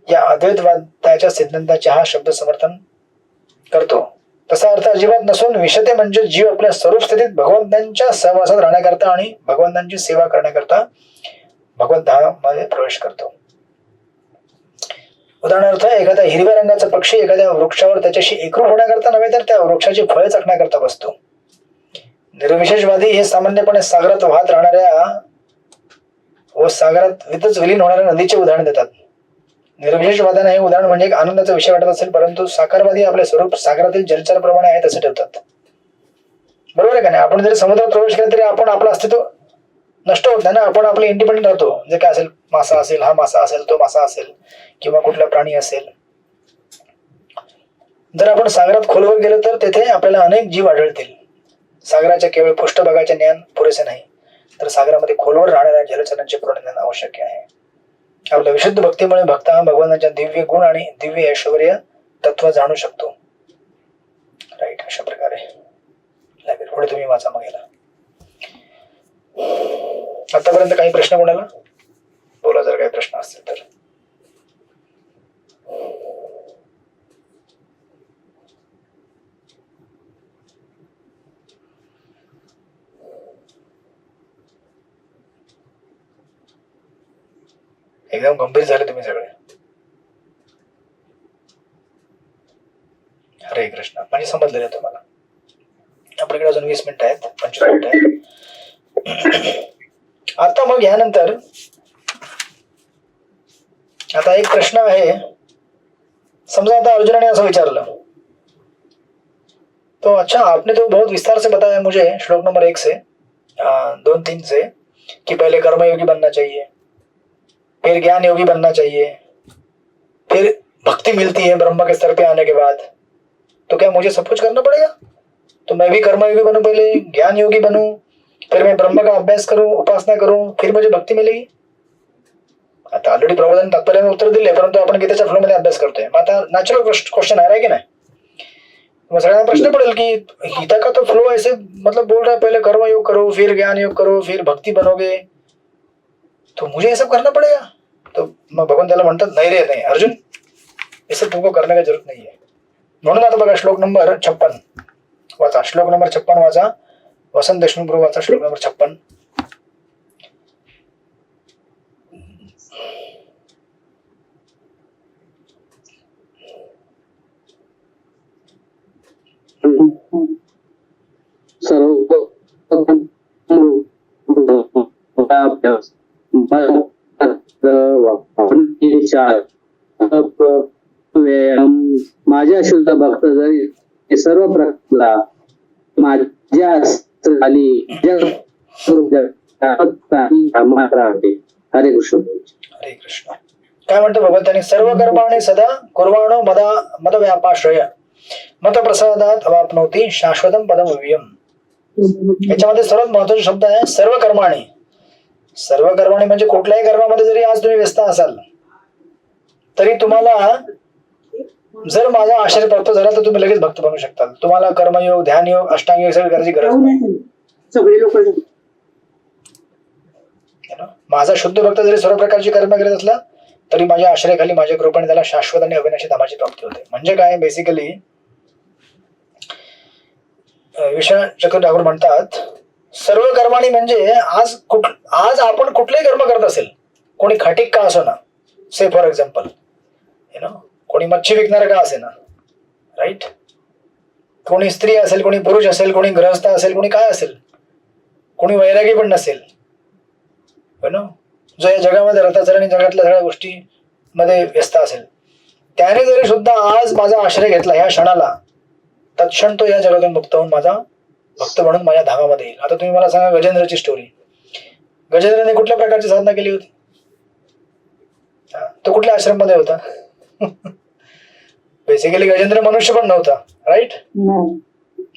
या अद्वैतवादाच्या सिद्धांताचे हा शब्द समर्थन करतो. तसा अर्थ अजिबात नसून विषते म्हणजे जीव आपल्या स्वरूप स्थितीत भगवंतांच्या सहवासात राहण्याकरता आणि भगवंतांची सेवा करण्याकरता भगवंतामध्ये प्रवेश करतो. उदाहरणार्थ एखाद्या हिरव्या रंगाचा पक्षी एखाद्या वृक्षावर त्याच्याशी एकरूप होण्याकरता नव्हे तर त्या वृक्षाची फळे चाखण्याकरता बसतो. निर्विशेषवादी हे सामान्यपणे सागरात वाहत राहणाऱ्या व सागरात विलीन होणाऱ्या नदीचे उदाहरण देतात. निर्विशेषवाद्यांना हे उदाहरण म्हणजे एक आनंदाचा विषय वाटत असेल, परंतु साकारवादी आपले स्वरूप सागरातील जलचर प्रमाणे आहे तसे ठेवतात. बरोबर आहे का नाही? आपण जरी समुद्रात प्रवेश केला तरी आपण आपलं अस्तित्व नष्ट होत नाही ना. आपण आपले इंडिपेंडेंट राहतो. जे काय असेल, मासा असेल, हा मासा असेल, तो मासा असेल किंवा कुठला प्राणी असेल. जर आपण सागरात खोलवर गेलो तर तेथे आपल्याला अनेक जीव आढळतील. सागराच्या केवळ पृष्ठभागाचे ज्ञान पुरेसे नाही तर सागरामध्ये खोलवर राहणाऱ्या जलचरांचे पूर्ण ज्ञान आवश्यक आहे. आपल्या विशुद्ध भक्तीमुळे भक्त हा भगवानाच्या दिव्य गुण आणि दिव्य ऐश्वर्य तत्व जाणू शकतो. राईट. अशा प्रकारे पुढे तुम्ही वाचा मग याला. आतापर्यंत काही प्रश्न कोणाला बोला जर काही प्रश्न असतील तर. एकदम गंभीर झाले तुम्ही सगळे. हरे कृष्ण. म्हणजे समजलेलं तुम्हाला. आपल्याकडे अजून 20 मिनिटं आहेत, 25 मिनिटं आहेत. आता मग यानंतर आता एक प्रश्न आहे. समजा आता अर्जुनाने असं विचारलं तो अच्छा आपने तो बहुत विस्तार से बताया मुझे श्लोक नंबर 1 से 2-3 से कि पहले कर्मयोगी बनना चाहिए, फिर ज्ञान योगी बनना चाहिए, फिर भक्ति मिलती है ब्रह्म के स्तर पे आने के बाद. तो क्या मुझे सब कुछ करना पड़ेगा? तो मैं भी कर्मयोगी बनूं, पहले ज्ञान योगी बनूं, फिर मैं ब्रह्म का अभ्यास करूं, उपासना करूं, फिर मुझे भक्ती मिलेगी? आता ऑलरेडी प्रबोधन तात्पर्याने उत्तर दिले, परंतु आपण गीतेच्या फ्लो मध्ये अभ्यास करतोय. मग आता नॅचरल क्वेश्चन आ रहा है की नाही? मग सगळ्यांना प्रश्न पडेल की गीता का तो फ्लो ऐसे मतलब बोल रहा है पहले कर्म योग करो, फिर ज्ञान योग करो, फिर भक्ति बनोगे, तो मुझे ये सब करना पड़ेगा? तो मग भगवान त्याला म्हणतात नाही रे नाही अर्जुन, ये सब तुमको करने की जरूरत नहीं है. म्हणून आता बघा श्लोक नंबर 56 वाचा. श्लोक नंबर 56 वाचा. वसंत देशमुख प्रभू वाचा श्लोक नंबर 56. माझ्या शुद्ध भक्त जरी सर्व प्रकार माझ्या हरे कृष्ण. हरे कृष्ण. काय म्हणतो भगवंतांनी? सर्व कर्माणि सदा कुर्वाणो मद व्यापाश्रय मत प्रसादात अवाप्नोति शाश्वतम पदम अव्ययम. याच्यामध्ये सर्वात महत्वाचा शब्द आहे सर्व कर्माणि. सर्व कर्माणि म्हणजे कुठल्याही कर्मामध्ये जरी आज तुम्ही व्यस्त असाल तरी तुम्हाला जर माझा आश्रय प्राप्त झाला तर तुम्ही लगेच भक्त बनू शकता. तुम्हाला कर्मयोग, ध्यानयोग, अष्टांग सगळं करायची गरज नाही. सगळे लोक माझा शुद्ध भक्त जरी सर्व प्रकारची कर्म करत असला तरी माझ्या आश्रयाखाली माझ्या कृपेने त्याला शाश्वत आणि अविनाशी धामाची प्राप्ती होते. म्हणजे काय बेसिकली विष्णू चक्र ठाकूर म्हणतात सर्व कर्माणी म्हणजे आज आपण कुठलेही कर्म करत असेल, कोणी खाटीक का असो ना, से फॉर एक्झाम्पल कोणी मच्छी विकणार का असे ना, राईट, कोणी स्त्री असेल, कोणी पुरुष असेल, कोणी गृहस्थ असेल, कोणी काय असेल, कोणी वैरागी पण नसेल, जो या जगामध्ये राहत असेल आणि जगातल्या सगळ्या गोष्टी मध्ये व्यस्त असेल, त्याने जरी सुद्धा आज माझा आश्रय घेतला ह्या क्षणाला, तत्क्षण तो या जगातून मुक्त होऊन माझा भक्त म्हणून माझ्या धामामध्ये येईल. आता तुम्ही मला सांगा गजेंद्रची स्टोरी. गजेंद्रने कुठल्या प्रकारची साधना केली होती? तो कुठल्या आश्रम मध्ये होता? बेसिकली गजेंद्र मनुष्य पण नव्हता, राईट.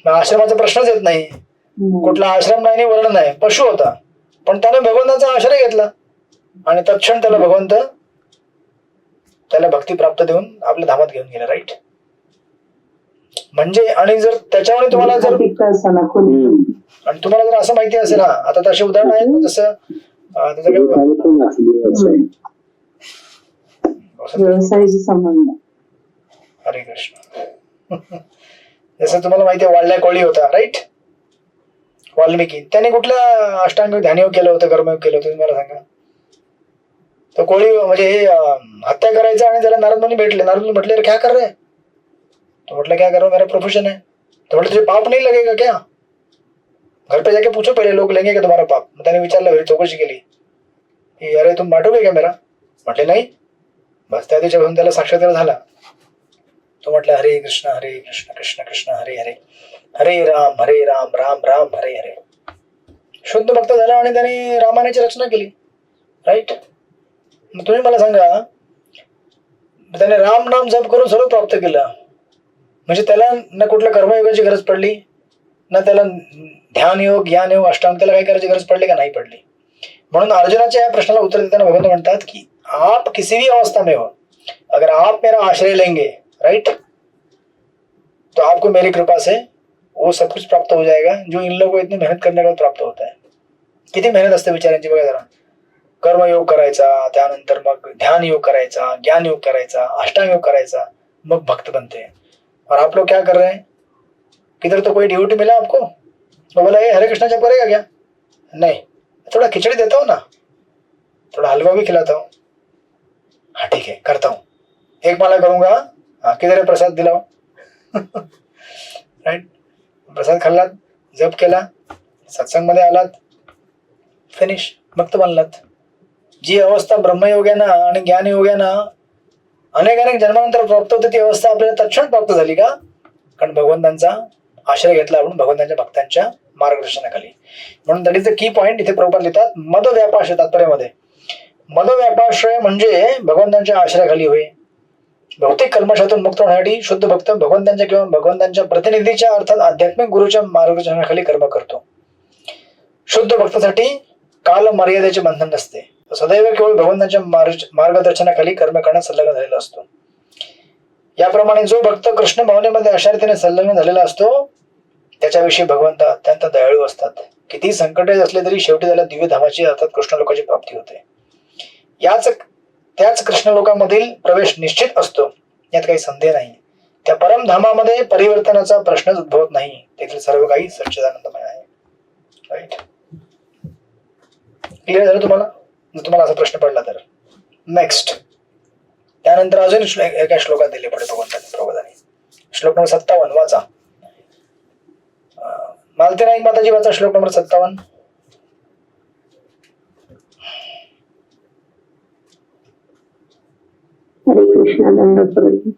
आश्रमाचा प्रश्नच येत नाही, कुठला आश्रम नाही वर्ण नाही, पशु होता. पण त्याने भगवंताचा आश्रय घेतला आणि तत्क्षण त्याला भगवंत त्याला भक्ती प्राप्त देऊन आपल्या धामात घेऊन गेला, राईट. म्हणजे आणि जर त्याच्यामुळे तुम्हाला जर आणि तुम्हाला जर असं माहिती असेल, आता तसे उदाहरण आहेत ना, जसं हरे कृष्ण. जसं तुम्हाला माहिती आहे वाल्ल्या कोळी होता, राईट, वाल्मिकी. त्याने कुठल्या अष्टांग ध्यानयोग केलं होतं, कर्मयोग केलं होतं, तुम्हाला सांगा. तो कोळी म्हणजे हत्या करायचा आणि त्याला नारद मुनी भेटले. नारद मुनी म्हटले क्या कर रहे? तो म्हटलं क्या कर रहा हूं, मेरा प्रोफेशन है. तो म्हटलं तुझे पाप नहीं लगेगा क्या? घर पे जाके पूछो पहिले, लोग लेंगे का तुम्हारा पाप? त्याने विचारलं, घरी चौकशी केली की अरे तुम बांटोगे क्या मेरा? म्हटले नाही. बस त्या दिवशी त्याला साक्षात्कार झाला. तो म्हटलं हरे कृष्ण कृष्ण कृष्ण हरे हरे, हरे राम राम राम हरे हरे. शुद्ध भक्त झाला आणि त्याने रामायणाची रचना केली, राईट. मग तुम्ही मला सांगा, त्याने राम नाम जप करून सर्व प्राप्त केलं, म्हणजे त्याला न कुठल्या कर्मयोगाची गरज पडली, ना त्याला ध्यान योग ज्ञान योग अष्टांग त्याला काही करायची गरज पडली का? नाही पडली. म्हणून अर्जुनाच्या या प्रश्नाला उत्तर देताना भगवंत म्हणतात की आप किसी भी अवस्था में हो, अगर आप मेरा आश्रय लेंगे, राइट, तो आपको मेरी कृपा से वो सब कुछ प्राप्त हो जाएगा जो इन लोगों को इतनी मेहनत करने का प्राप्त होता है. किती मेहनत असते बिचाऱ्यांची बघा जरा. कर्मयोग करायचा, त्यानंतर मग ध्यान योग करायचा, ज्ञान योग करायचा, अष्टांग योग करायचा, मग भक्त बनते. और आप लोग क्या कर रहे हैं? किधर तो कोई ड्यूटी मिला आपको, तो बोला ये हरे कृष्णा जप करेगा क्या? नहीं, थोड़ा खिचड़ी देता हूँ ना, थोड़ा हलवा भी खिलाता हूँ. हाँ ठीक है करता हूँ, एक माला करूंगा. हाँ किधर है प्रसाद, दिलाओ. राईट. प्रसाद खाल्लात, जप केला, सत्संग मध्ये आलात, फिनिश, भक्त बनलात. जी अवस्था ब्रह्मयोग्यानं आणि ज्ञान योग्यानं अनेक जन्मानंतर प्राप्त होते, ती अवस्था आपल्याला तत्क्षण प्राप्त झाली का? कारण भगवंतांचा आश्रय घेतला आपण, भगवंतांच्या भक्तांच्या मार्गदर्शनाखाली. म्हणून that is the key point. इथे प्रभुपाद लिहितात मदव्यापाश्रय तात्पर्यामध्ये. मदव्यापाश्रय म्हणजे भगवंतांच्या आश्रयाखाली होय. भौतिक कल्मशातून मुक्त होण्यासाठी शुद्ध भक्त भगवंतांच्या किंवा भगवंतांच्या प्रतिनिधीच्या अर्थात आध्यात्मिक गुरुच्या मार्गदर्शनाखाली कर्म करतो. शुद्ध भक्तासाठी काल मर्यादेचे बंधन नसते, सदैव केवळ भगवंतांच्या मार्गदर्शनाखाली कर्म करण्यात संलग्न झालेला असतो. याप्रमाणे जो भक्त कृष्ण भावनेमध्ये अशा रीतीने संलग्न झालेला असतो, त्याच्याविषयी भगवंत अत्यंत दयाळू असतात. किती संकटे असले तरी शेवटी त्याला दिव्य धामाची अर्थात कृष्ण लोकांची प्राप्ती होते. त्याच कृष्ण लोकांमधील प्रवेश निश्चित असतो, यात काही संदेह नाही. त्या परमधामामध्ये परिवर्तनाचा प्रश्नच उद्भवत नाही, तेथील सर्व काही सच्चिदानंदमय आहे. राईट. क्लिअर झालं तुम्हाला? जर तुम्हाला असा प्रश्न पडला तर नेक्स्ट. त्यानंतर अजून एका श्लोकात दिले पुढे भगवंतांनी प्रभुपादांनी. श्लोक नंबर 57 वाचा. मालती नाईक माताजी वाचा श्लोक नंबर 57. हरे कृष्ण. दंड प्रभू.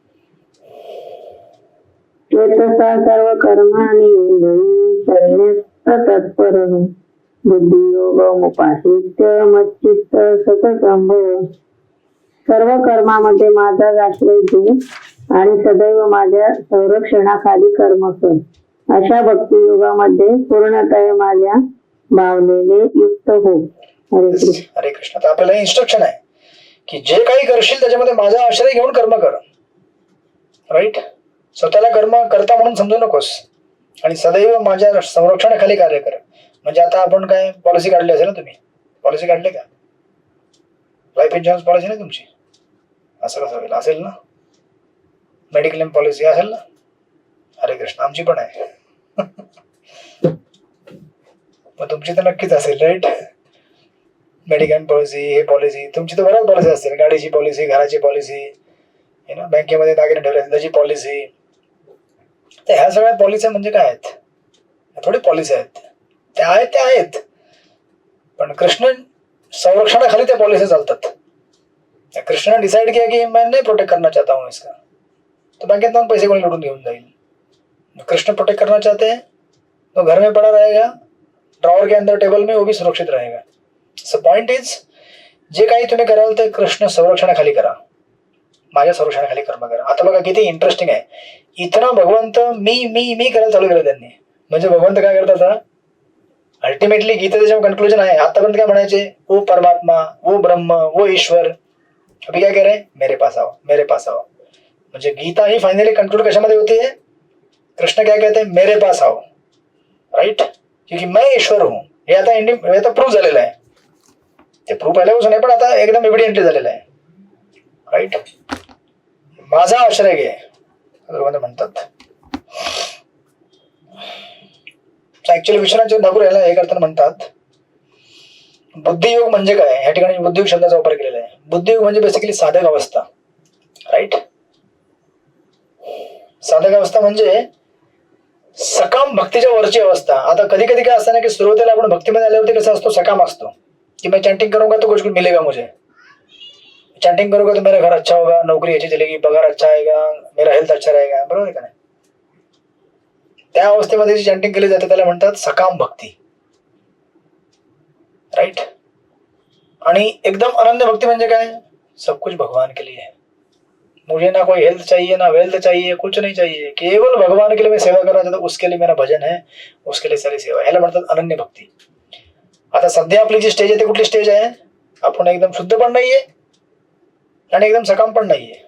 चेतसा सर्व कर्माणि करण्यास तत्पर बुद्धियोगमुपाश्रित्य मच्चित्त सतसंभव. सर्व कर्मामध्ये माझा आश्रय घे आणि सदैव माझ्या संरक्षणाखाली कर्म कर. अशा भक्तियोगामध्ये पूर्णतः माझ्या भावनेने युक्त हो. हरे कृष्ण. हरे कृष्ण. तर आपल्याला इन्स्ट्रक्शन आहे की जे काही करशील त्याच्यामध्ये माझा आश्रय घेऊन कर्म कर. राईट. स्वतःला कर्म करता म्हणून समजू नकोस आणि सदैव माझ्या संरक्षणाखाली कार्य कर. म्हणजे आता आपण काय पॉलिसी काढली असेल ना, तुम्ही पॉलिसी काढली का? लाईफ इन्शुरन्स पॉलिसी नाही तुमची? असं कसं होईल? असेल ना. मेडिक्लेम पॉलिसी असेल ना. हरे कृष्ण. आमची पण आहे. मग तुमची तर नक्कीच असेल, राईट? मेडिकल पॉलिसी, हे पॉलिसी, तुमची तर बऱ्याच पॉलिसी असतील. गाडीची पॉलिसी, घराची पॉलिसी, बँकेमध्ये दागिने ठेवले त्याची पॉलिसी. तर ह्या सगळ्या पॉलिसी म्हणजे काय आहेत? थोडी पॉलिसी आहेत, त्या आहेत. पण कृष्ण संरक्षणाखाली त्या पॉलिसी चालतात. कृष्ण ने डिसाइड किया कि मैं नहीं प्रोटेक्ट करना चाहता हूँ इसका, तो बैंकेत जाऊन पैसे कोणी लुटून घेऊन जाईल. कृष्ण प्रोटेक्ट करना चाहते हैं तो घर में पड़ा रहेगा, ड्रॉवर के अंदर टेबल में, वो भी सुरक्षित रहेगा. सो पॉइंट इज, जे काही तुम्ही कराल ते कृष्ण संरक्षणाखाली करा, माझ्या संरक्षणाखाली कर्म करा. आता बघा किती इंटरेस्टिंग आहे. इथं भगवंत मी करायला चालू केलं त्यांनी. म्हणजे भगवंत काय करतात? अल्टिमेटली गीतेचं जेव्हा कन्क्लुजन आहे, आतापर्यंत काय म्हणायचे? वो परमात्मा, वो ब्रह्म, वो ईश्वर. अभी क्या कह रहे हैं? मेरे पास आओ, मेरे पास आओ. म्हणजे गीता ही फायनली कंक्लूड कशामध्ये होती है? कृष्ण क्या कहते हैं? मेरे पास आओ, राइट? क्योंकि मैं ईश्वर हूं. हे आता प्रूव्ह झालेलं आहे. ते प्रूव्ह पहिल्यापासून नाही, पण आता एकदम एव्हिडेंटली झालेलं आहे, राईट? माझा आश्रय घे म्हणतात. ऍक्च्युअली विश्वनाथ ठाकूर याला हे करताना म्हणतात, बुद्धियोग म्हणजे काय? या ठिकाणी बुद्धियोग शब्दाचा वापर केलेला आहे. बुद्धियोग म्हणजे बेसिकली साधक अवस्था, राईट? साधक अवस्था म्हणजे सकाम भक्तीच्या वरची अवस्था. आता कधी कधी काय असतं ना, की सुरुवातीला आपण भक्तीमध्ये आल्यावरती कसं असतो? सकाम असतो, कि मैं चैंटिंग करूंगा तो कुछ मिलेगा मुझे, चैंटिंग करूंगा तो मेरा घर अच्छा होगा, नौकरी अच्छी चलेगी, पगार अच्छा आएगा, मेरा हेल्थ अच्छा रहेगा. बरोबर आहे का नाही? त्या अवस्थेमध्ये जी चॅन्टिंग केली जाते त्याला म्हणतात सकाम भक्ती, राइट? आणि एकदम अनन्य भक्ती म्हणजे काय? सब कुछ भगवान के लिए है, मुझे ना कोई हेल्थ चाहिए, ना वेल्थ चाहिए, कुछ नहीं चाहिए, केवल भगवान के लिए मैं सेवा कर रहा था, तो उसके लिए मेरा भजन है, उसके लिए सारी सेवा. याला म्हणतात अनन्य भक्ती. आता सध्या आपली जी स्टेज आहे ती कुठली स्टेज आहे? आपण एकदम शुद्ध पण नाहीये आणि एकदम सकाम पण नाहीये,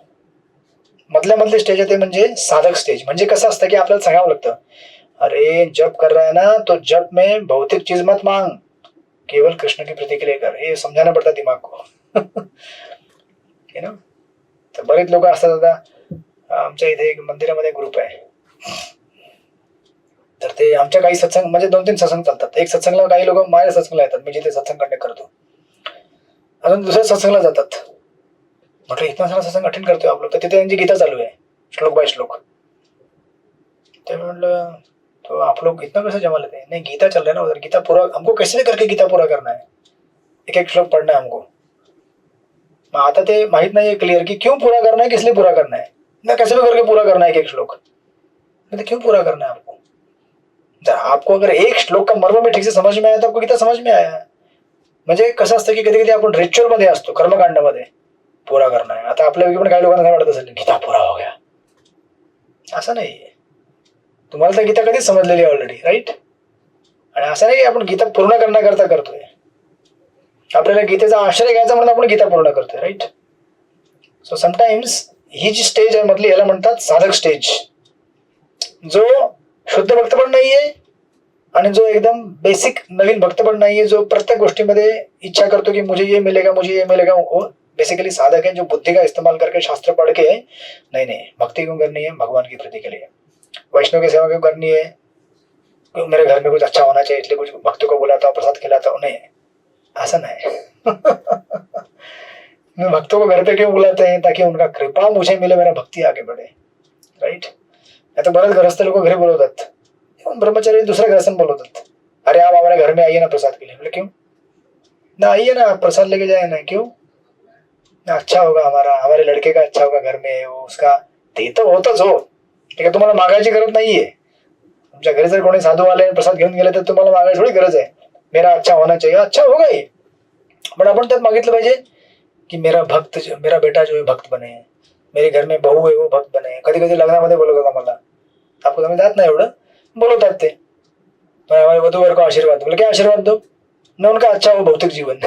मधली स्टेज आहे ते म्हणजे साधक स्टेज. म्हणजे कसं असतं की आपल्याला सांगावं लागतं, अरे जप कर रहा है ना, तो जप में भौतिक चीज मत मांग, केवल कृष्ण की प्रीति के लिए कर. हे समजाना पडता दिमाग को. तर बरेच लोक असतात. आता आमच्या इथे एक मंदिरामध्ये ग्रुप आहे, तर ते आमच्या काही सत्संग म्हणजे 2-3 सत्संग चालतात. एक सत्संगला काही लोक माझ्या सत्संगला येतात, मी जिथे सत्संग कंडक्ट करतो. अजून दुसऱ्या सत्संगला जातात. म्हटलं इतना सारा सत्संग अटेंड करतोय आप लोग, तर तिथे त्यांची गीता चालू आहे, श्लोक बाय श्लोक. ते म्हटलं तो आप लोग इतना कैसे जमा लेते हैं? नहीं, गीता चल रहा है ना उधर, गीता पूरा हमको कैसे भी करके गीता पूरा करना है, एक श्लोक पढ़ना है हमको. मग आता ते माहित नाही क्लियर की क्यों पूरा करना है, किस लिए पूरा करना है, ना कैसे भी करके पूरा करना है एक श्लोक. तो क्यों पूरा करना है आपको? आपको अगर एक श्लोक का मर्म भी ठीक से समझ में आया तो आपको गीता समझ में आया. म्हणजे कसं असतं की कधी कधी आपण रिच्युअल मध्ये असतो, कर्मकांडामध्ये पूरा करना है. आता आपल्या पण काही लोकांना काय वाटत असेल, गीता पूरा हो गया. असं नाहीये. तुम्हाला तर गीता कधीच समजलेली ऑलरेडी, राईट? आणि असं नाही की आपण गीता पूर्ण करण्याकरता करतोय, आपल्याला गीतेचा आश्रय घ्यायचा म्हणून आपण गीता पूर्ण करतोय, राईट? सो समटाइम्स ही जी स्टेज आहे मधली, याला म्हणतात साधक स्टेज. जो शुद्ध भक्त पण नाहीये आणि जो एकदम बेसिक नवीन भक्त पण नाहीये, जो प्रत्येक गोष्टीमध्ये इच्छा करतो की मुझे ये मिलेगा, मुझे ये मिलेगा, वो बेसिकली साधक है जो बुद्धि का इस्तेमाल करके शास्त्र पढ़ के नहीं भक्ति क्यों करनी है? भगवान की प्रीति के लिए. वैष्णव की सेवा क्यों करनी है? मेरे घर में कुछ अच्छा होना चाहिए इसलिए कुछ भक्तों को बुलाता हूँ, प्रसाद खिलाता हूँ. नहीं, ऐसा नहीं. मैं भक्तों को घर पे क्यों बुलाते हैं? ताकि उनका कृपा मुझे मिले, मेरा भक्ति आगे बढ़े, राइट? या तो बरेच गृहस्थ लोक घरी बोलवतात, ब्रह्मचारी दुसऱ्या गृहस्थांना बोलवतात, अरे आप हमारे घर में आइए ना प्रसाद के लिए. बोले क्यों? ना आइए ना, प्रसाद लेके जाए ना. क्यों? अच्छा होगा, हमारे लड़के का अच्छा होगा घर में, वो उसका ते तर होतच हो. ठीक आहे, तुम्हाला मागायची गरज नाहीये. तुमच्या घरी जर कोणी साधू आले प्रसाद घेऊन गेले तर तुम्हाला मागायची थोडी गरज आहे. मेरा अच्छा होना चाहिए, अच्छा होगा ही. पण आपण त्यात मागितलं पाहिजे की मेरा बेटा जो है भक्त बने, मेरे घर में बहू है वो भक्त बने. कधी कधी लग्नामध्ये बोलवतात आम्हाला, आपण आम्ही जात नाही एवढं, बोलवतात ते, हमारे वधूवर को आशीर्वाद दो. बोले क्या आशीर्वाद दो? न उनका अच्छा हो भौतिक जीवन.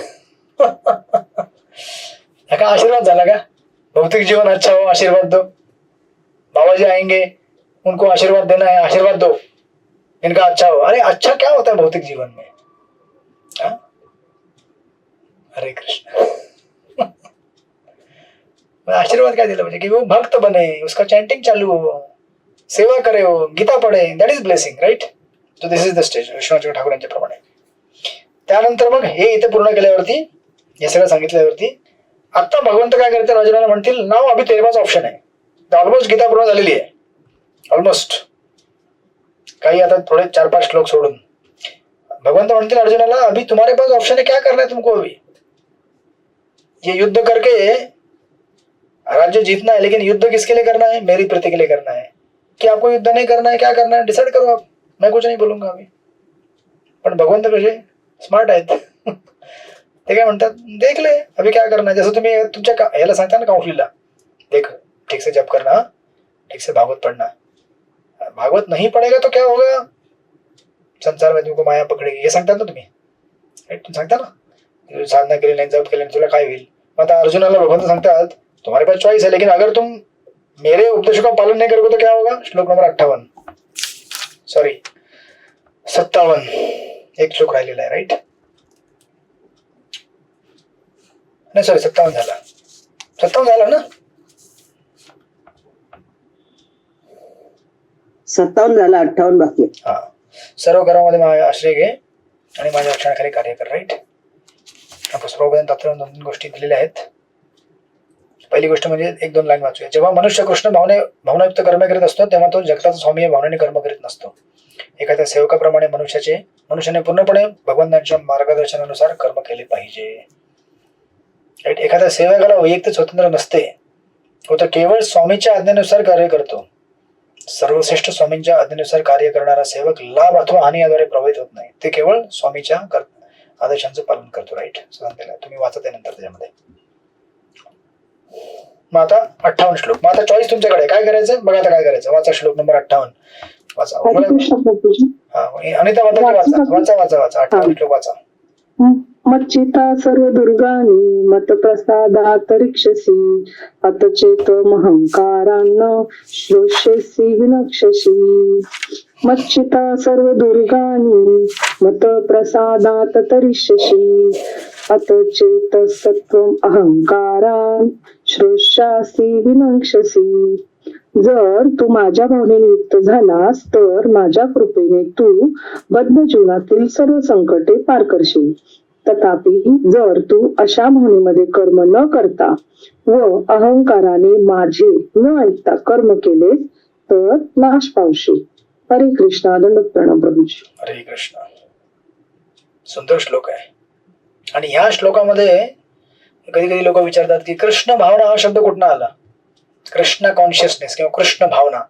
का आशीर्वाद झाला का? भौतिक जीवन अच्छा हो, आशीर्वाद दो. बाबा जी आएंगे, उनको आशीर्वाद देना है, आशीर्वाद दो, इनका अच्छा हो. अरे अच्छा क्या होता है भौतिक जीवन में? हरे कृष्ण. आशीर्वाद क्या दिला पाहिजे की वो भक्त बने, उसका चैंटिंग चालू हो, सेवा करे, हो गीता पढ़े, that is blessing, right? So this is the stage Vishwanath Thakur यांच्या प्रमाणे. त्यानंतर मग हे इथे पूर्ण केल्यावरती, हे सगळं सांगितल्यावरती आता भगवंत काय करतील, अर्जुनाला म्हणतील नाव अभि तेरे पास ऑप्शन आहे. ऑलमोस्ट गीता पूर्ण झालेली आहे, ऑलमोस्ट. काही आता थोडे 4-5 श्लोक सोडून भगवंत म्हणतील अर्जुनाला, अभी तुम्हारे पास ऑप्शन है, क्या करना है तुमको अभी. ये युद्ध करके राज्य जीतना है, लेकिन युद्ध किसके लिए करना है, मेरी प्रीति के लिए करना है. कि आपको युद्ध नहीं करना है, क्या करना है डिसाइड करो आप, मैं कुछ नहीं बोलूंगा अभी. पण भगवंत कसे स्मार्ट आहेत. ते काय म्हणतात, देख ले अभी क्या करना है. जसं तुम्ही तुमच्या याला सांगता ना काउंसलीला, देख ठीक से जप करना, ठीक से भागवत पढ़ना. भागवत नहीं पढ़ेगा तो क्या होगा, संसार में तुमको माया पकडेगी, हे सांगतात ना तुम्ही. तुम्ही सांगता ना, साधना केली नाही, जप केली नाही, तुला काय होईल. मग आता अर्जुनाला भगवंत सांगतात तुम्हारे पास चॉइस है, लेकिन अगर तुम मेरे उपदेशों का पालन नहीं करोगे तो क्या होगा. श्लोक नंबर 57, एक श्लोक राहिलेला आहे, राईट. नाही सॉरी 57 झाला ना. 57 झाला, 58 बाकी आहे. हा, सर्व कर्मामध्ये माझा आश्रय घे आणि माझ्या लक्षणाखाली कार्य कर, राईट. पुस्तकापर्यंत आपल्याला 2 गोष्टी दिलेल्या आहेत. पहिली गोष्ट म्हणजे 1-2 लाईन वाचूया. जेव्हा मनुष्य कृष्ण भावनायुक्त कर्म करीत असतो तेव्हा तो जगताचा स्वामी या भावनेने कर्म करीत नसतो. एखाद्या सेवकाप्रमाणे मनुष्याने पूर्णपणे भगवंतांच्या मार्गदर्शनानुसार कर्म केले पाहिजे, राईट. एखाद्या सेवकाला वैयक्तिक स्वतंत्र नसते, तो तर केवळ स्वामीच्या आज्ञेनुसार कार्य करतो. सर्वश्रेष्ठ स्वामींच्या आज्ञेनुसार कार्य करणारा सेवक लाभ अथवा हानी याद्वारे प्रभावित होत नाही. ते केवळ स्वामीच्या आदेशांचं पालन करतो, राईट. सांगितलेलं तुम्ही वाचत आहे नंतर त्याच्यामध्ये. मग आता 58 श्लोक. मग आता चॉईस तुमच्याकडे, काय करायचं बघा. आता काय करायचं, वाचा श्लोक नंबर 58 वाचा. अनिता वाचा 58 श्लोक वाचा. मच्चिता सर्व दुर्गानी मत प्रसादात रिक्षसी अतचेत महंकारान्न श्रोष्यसी विनक्षसी. मच्चिता सर्व दुर्गानी मत प्रसादात तरिष्यसी अतचेत सत्वम अहंकारान श्रोष्यासी विनक्षसी. जर तू माझ्या भावनेने युक्त झालास तर माझ्या कृपेने तू बद्ध जीवनातील सर्व संकटे पार करशील. तथापि जर तू अशा भावनेमध्ये कर्म न करता व अहंकाराने माझे न ऐकता कर्म केले तर नाश पावशील. हरे कृष्णा. दंडवत प्रणाम प्रभूजी. हरे कृष्ण. सुंदर श्लोक आहे. आणि ह्या श्लोकामध्ये कधी कधी लोक विचारतात की कृष्ण भावना हा शब्द कुठून आला. कृष्ण कॉन्शियसनेस किंवा कृष्ण भावना,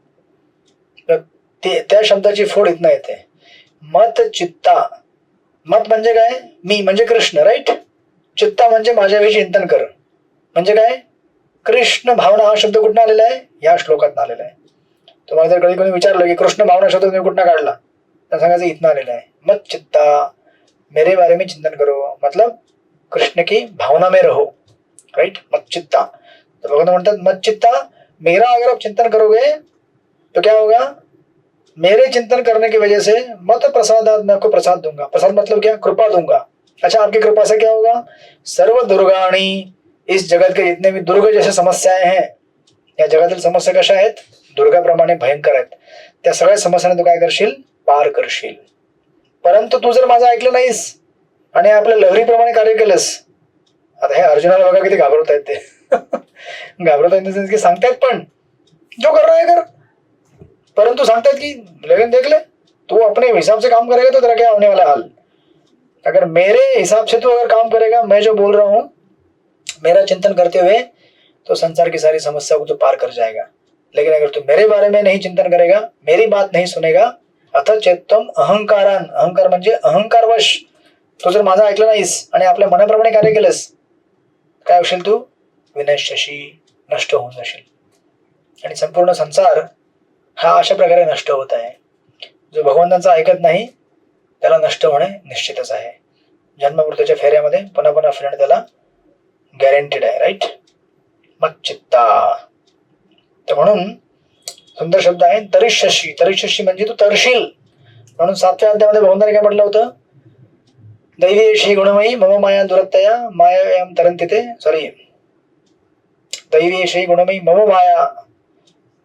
त्या शब्दाची फोड इथनं येते. मत चित्ता. मत म्हणजे काय, मी म्हणजे कृष्ण, राईट. चित्ता म्हणजे माझ्याविषयी चिंतन कर, म्हणजे काय कृष्ण भावना हा शब्द कुठून आलेला आहे, या श्लोकात आलेला आहे. तुम्हाला जर कधी कोणी विचारलं की कृष्ण भावना शब्द तुम्ही कुठून काढला तर सांगायचं इथनं आलेला आहे. मत चित्ता मेरे बारे में चिंतन करो, मतलब कृष्ण की भावना में रहो, राइट. मत चित्ता. तो भगवान म्हणतात मत चित्ता, मेरा अगर आप चिंतन करोगे तो क्या होगा, मेरे चिंतन करने की वजह से मत प्रसादात मैं आपको प्रसाद दूंगा. प्रसाद मतलब क्या, कृपा दूंगा. अच्छा, आपकी कृपा से क्या होगा, सर्व दुर्गाणी, इस जगत के जितने भी दुर्ग जैसे समस्याएं हैं, या जगातील समस्या कशा आहेत, दुर्गाप्रमाणे भयंकर आहेत, त्या सगळ्या समस्यांना तू काय करशील, पार करशील. परंतु तू जर माझं ऐकलं नाहीस आणि आपल्या लहरीप्रमाणे कार्य केलंस. आता हे अर्जुनाला बघा किती घाबरत आहेत ते. घाबरत आहेत की सांगतायत पण जो कर रहा है कर, परंतु सांगतायत की लेकिन देख ले तू अपने हिसाब से काम करेगा तो तेरा क्या होने वाला हाल. अगर मेरे हिसाब से तू अगर काम करेगा, मैं जो बोल रहा हूँ मेरा चिंतन करते हुए, तो संसार की सारी समस्या को तू पार कर जाएगा. लेकिन अगर तू मेरे बारे में नहीं चिंतन करेगा, मेरी बात नहीं सुनेगा, अथ चेतम अहंकारान, अहंकार म्हणजे अहंकारवश तू जर माझं ऐकलं नाहीस आणि आपल्या मनाप्रमाणे कार्य केलंस, काय होशील, तू विनश्यशी, नष्ट होऊन जाशील. आणि संपूर्ण संसार हा अशा प्रकारे नष्ट होत आहे. जो भगवंतांचं ऐकत नाही त्याला नष्ट होणे निश्चितच आहे. जन्ममृत्यूच्या फेऱ्यामध्ये पुन्हा पुन्हा फिरणं त्याला गॅरंटीड आहे, राईट. मग चित्ता. तर म्हणून सुंदर शब्द आहे तरिष्यशी. तरिष्यशी म्हणजे तू तरशील. म्हणून 7व्या अध्यायामध्ये भगवंताने काय म्हटलं होतं, दैवीयशी गुणमयी मम माया दुरत्तया मायायाम तरंतिते, सॉरी, दैवीयशी गुणमयी मम माया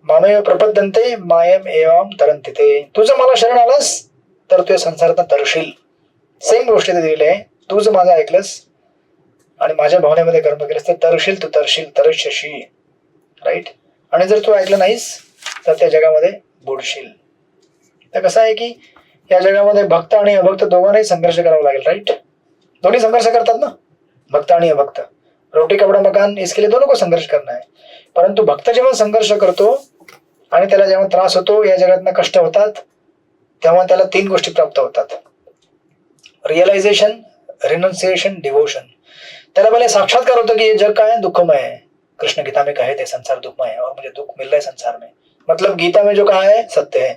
मामेव प्रपद्यन्ते मायम एवं तरंतिते. तुझं मला शरण आलास तर तू संसारात तरशील. सेम गोष्ट ते दिलेली आहे. तू जर माझं ऐकलंस आणि माझ्या भावनेमध्ये कर्म केलंस तर तरशील, तू तरशील, राईट. आणि जर तू ऐकलं नाहीस तर त्या जगामध्ये बुडशील. तर कसं आहे की या जगामध्ये भक्त आणि अभक्त दोघांनाही संघर्ष करावा लागेल, राईट. दोन्ही संघर्ष करतात ना, भक्त आणि अभक्त. रोटी कपडा मकान इसके लिए दोनों को संघर्ष करना है. परंतु भक्त जेव्हा संघर्ष करतो आणि त्याला जेव्हा त्रास होतो, या जगातनं कष्ट होतात, तेव्हा त्याला 3 गोष्टी प्राप्त होतात. Realisation, renunciation, devotion. त्याला पहले साक्षात्कार होतो की ये जग काय है, दुःखमय है. कृष्ण गीता में कहे थे संसार दुखमय है और मुझे दुख मिल रहा है संसार में. मतलब गीता में जो कहा है सत्य है,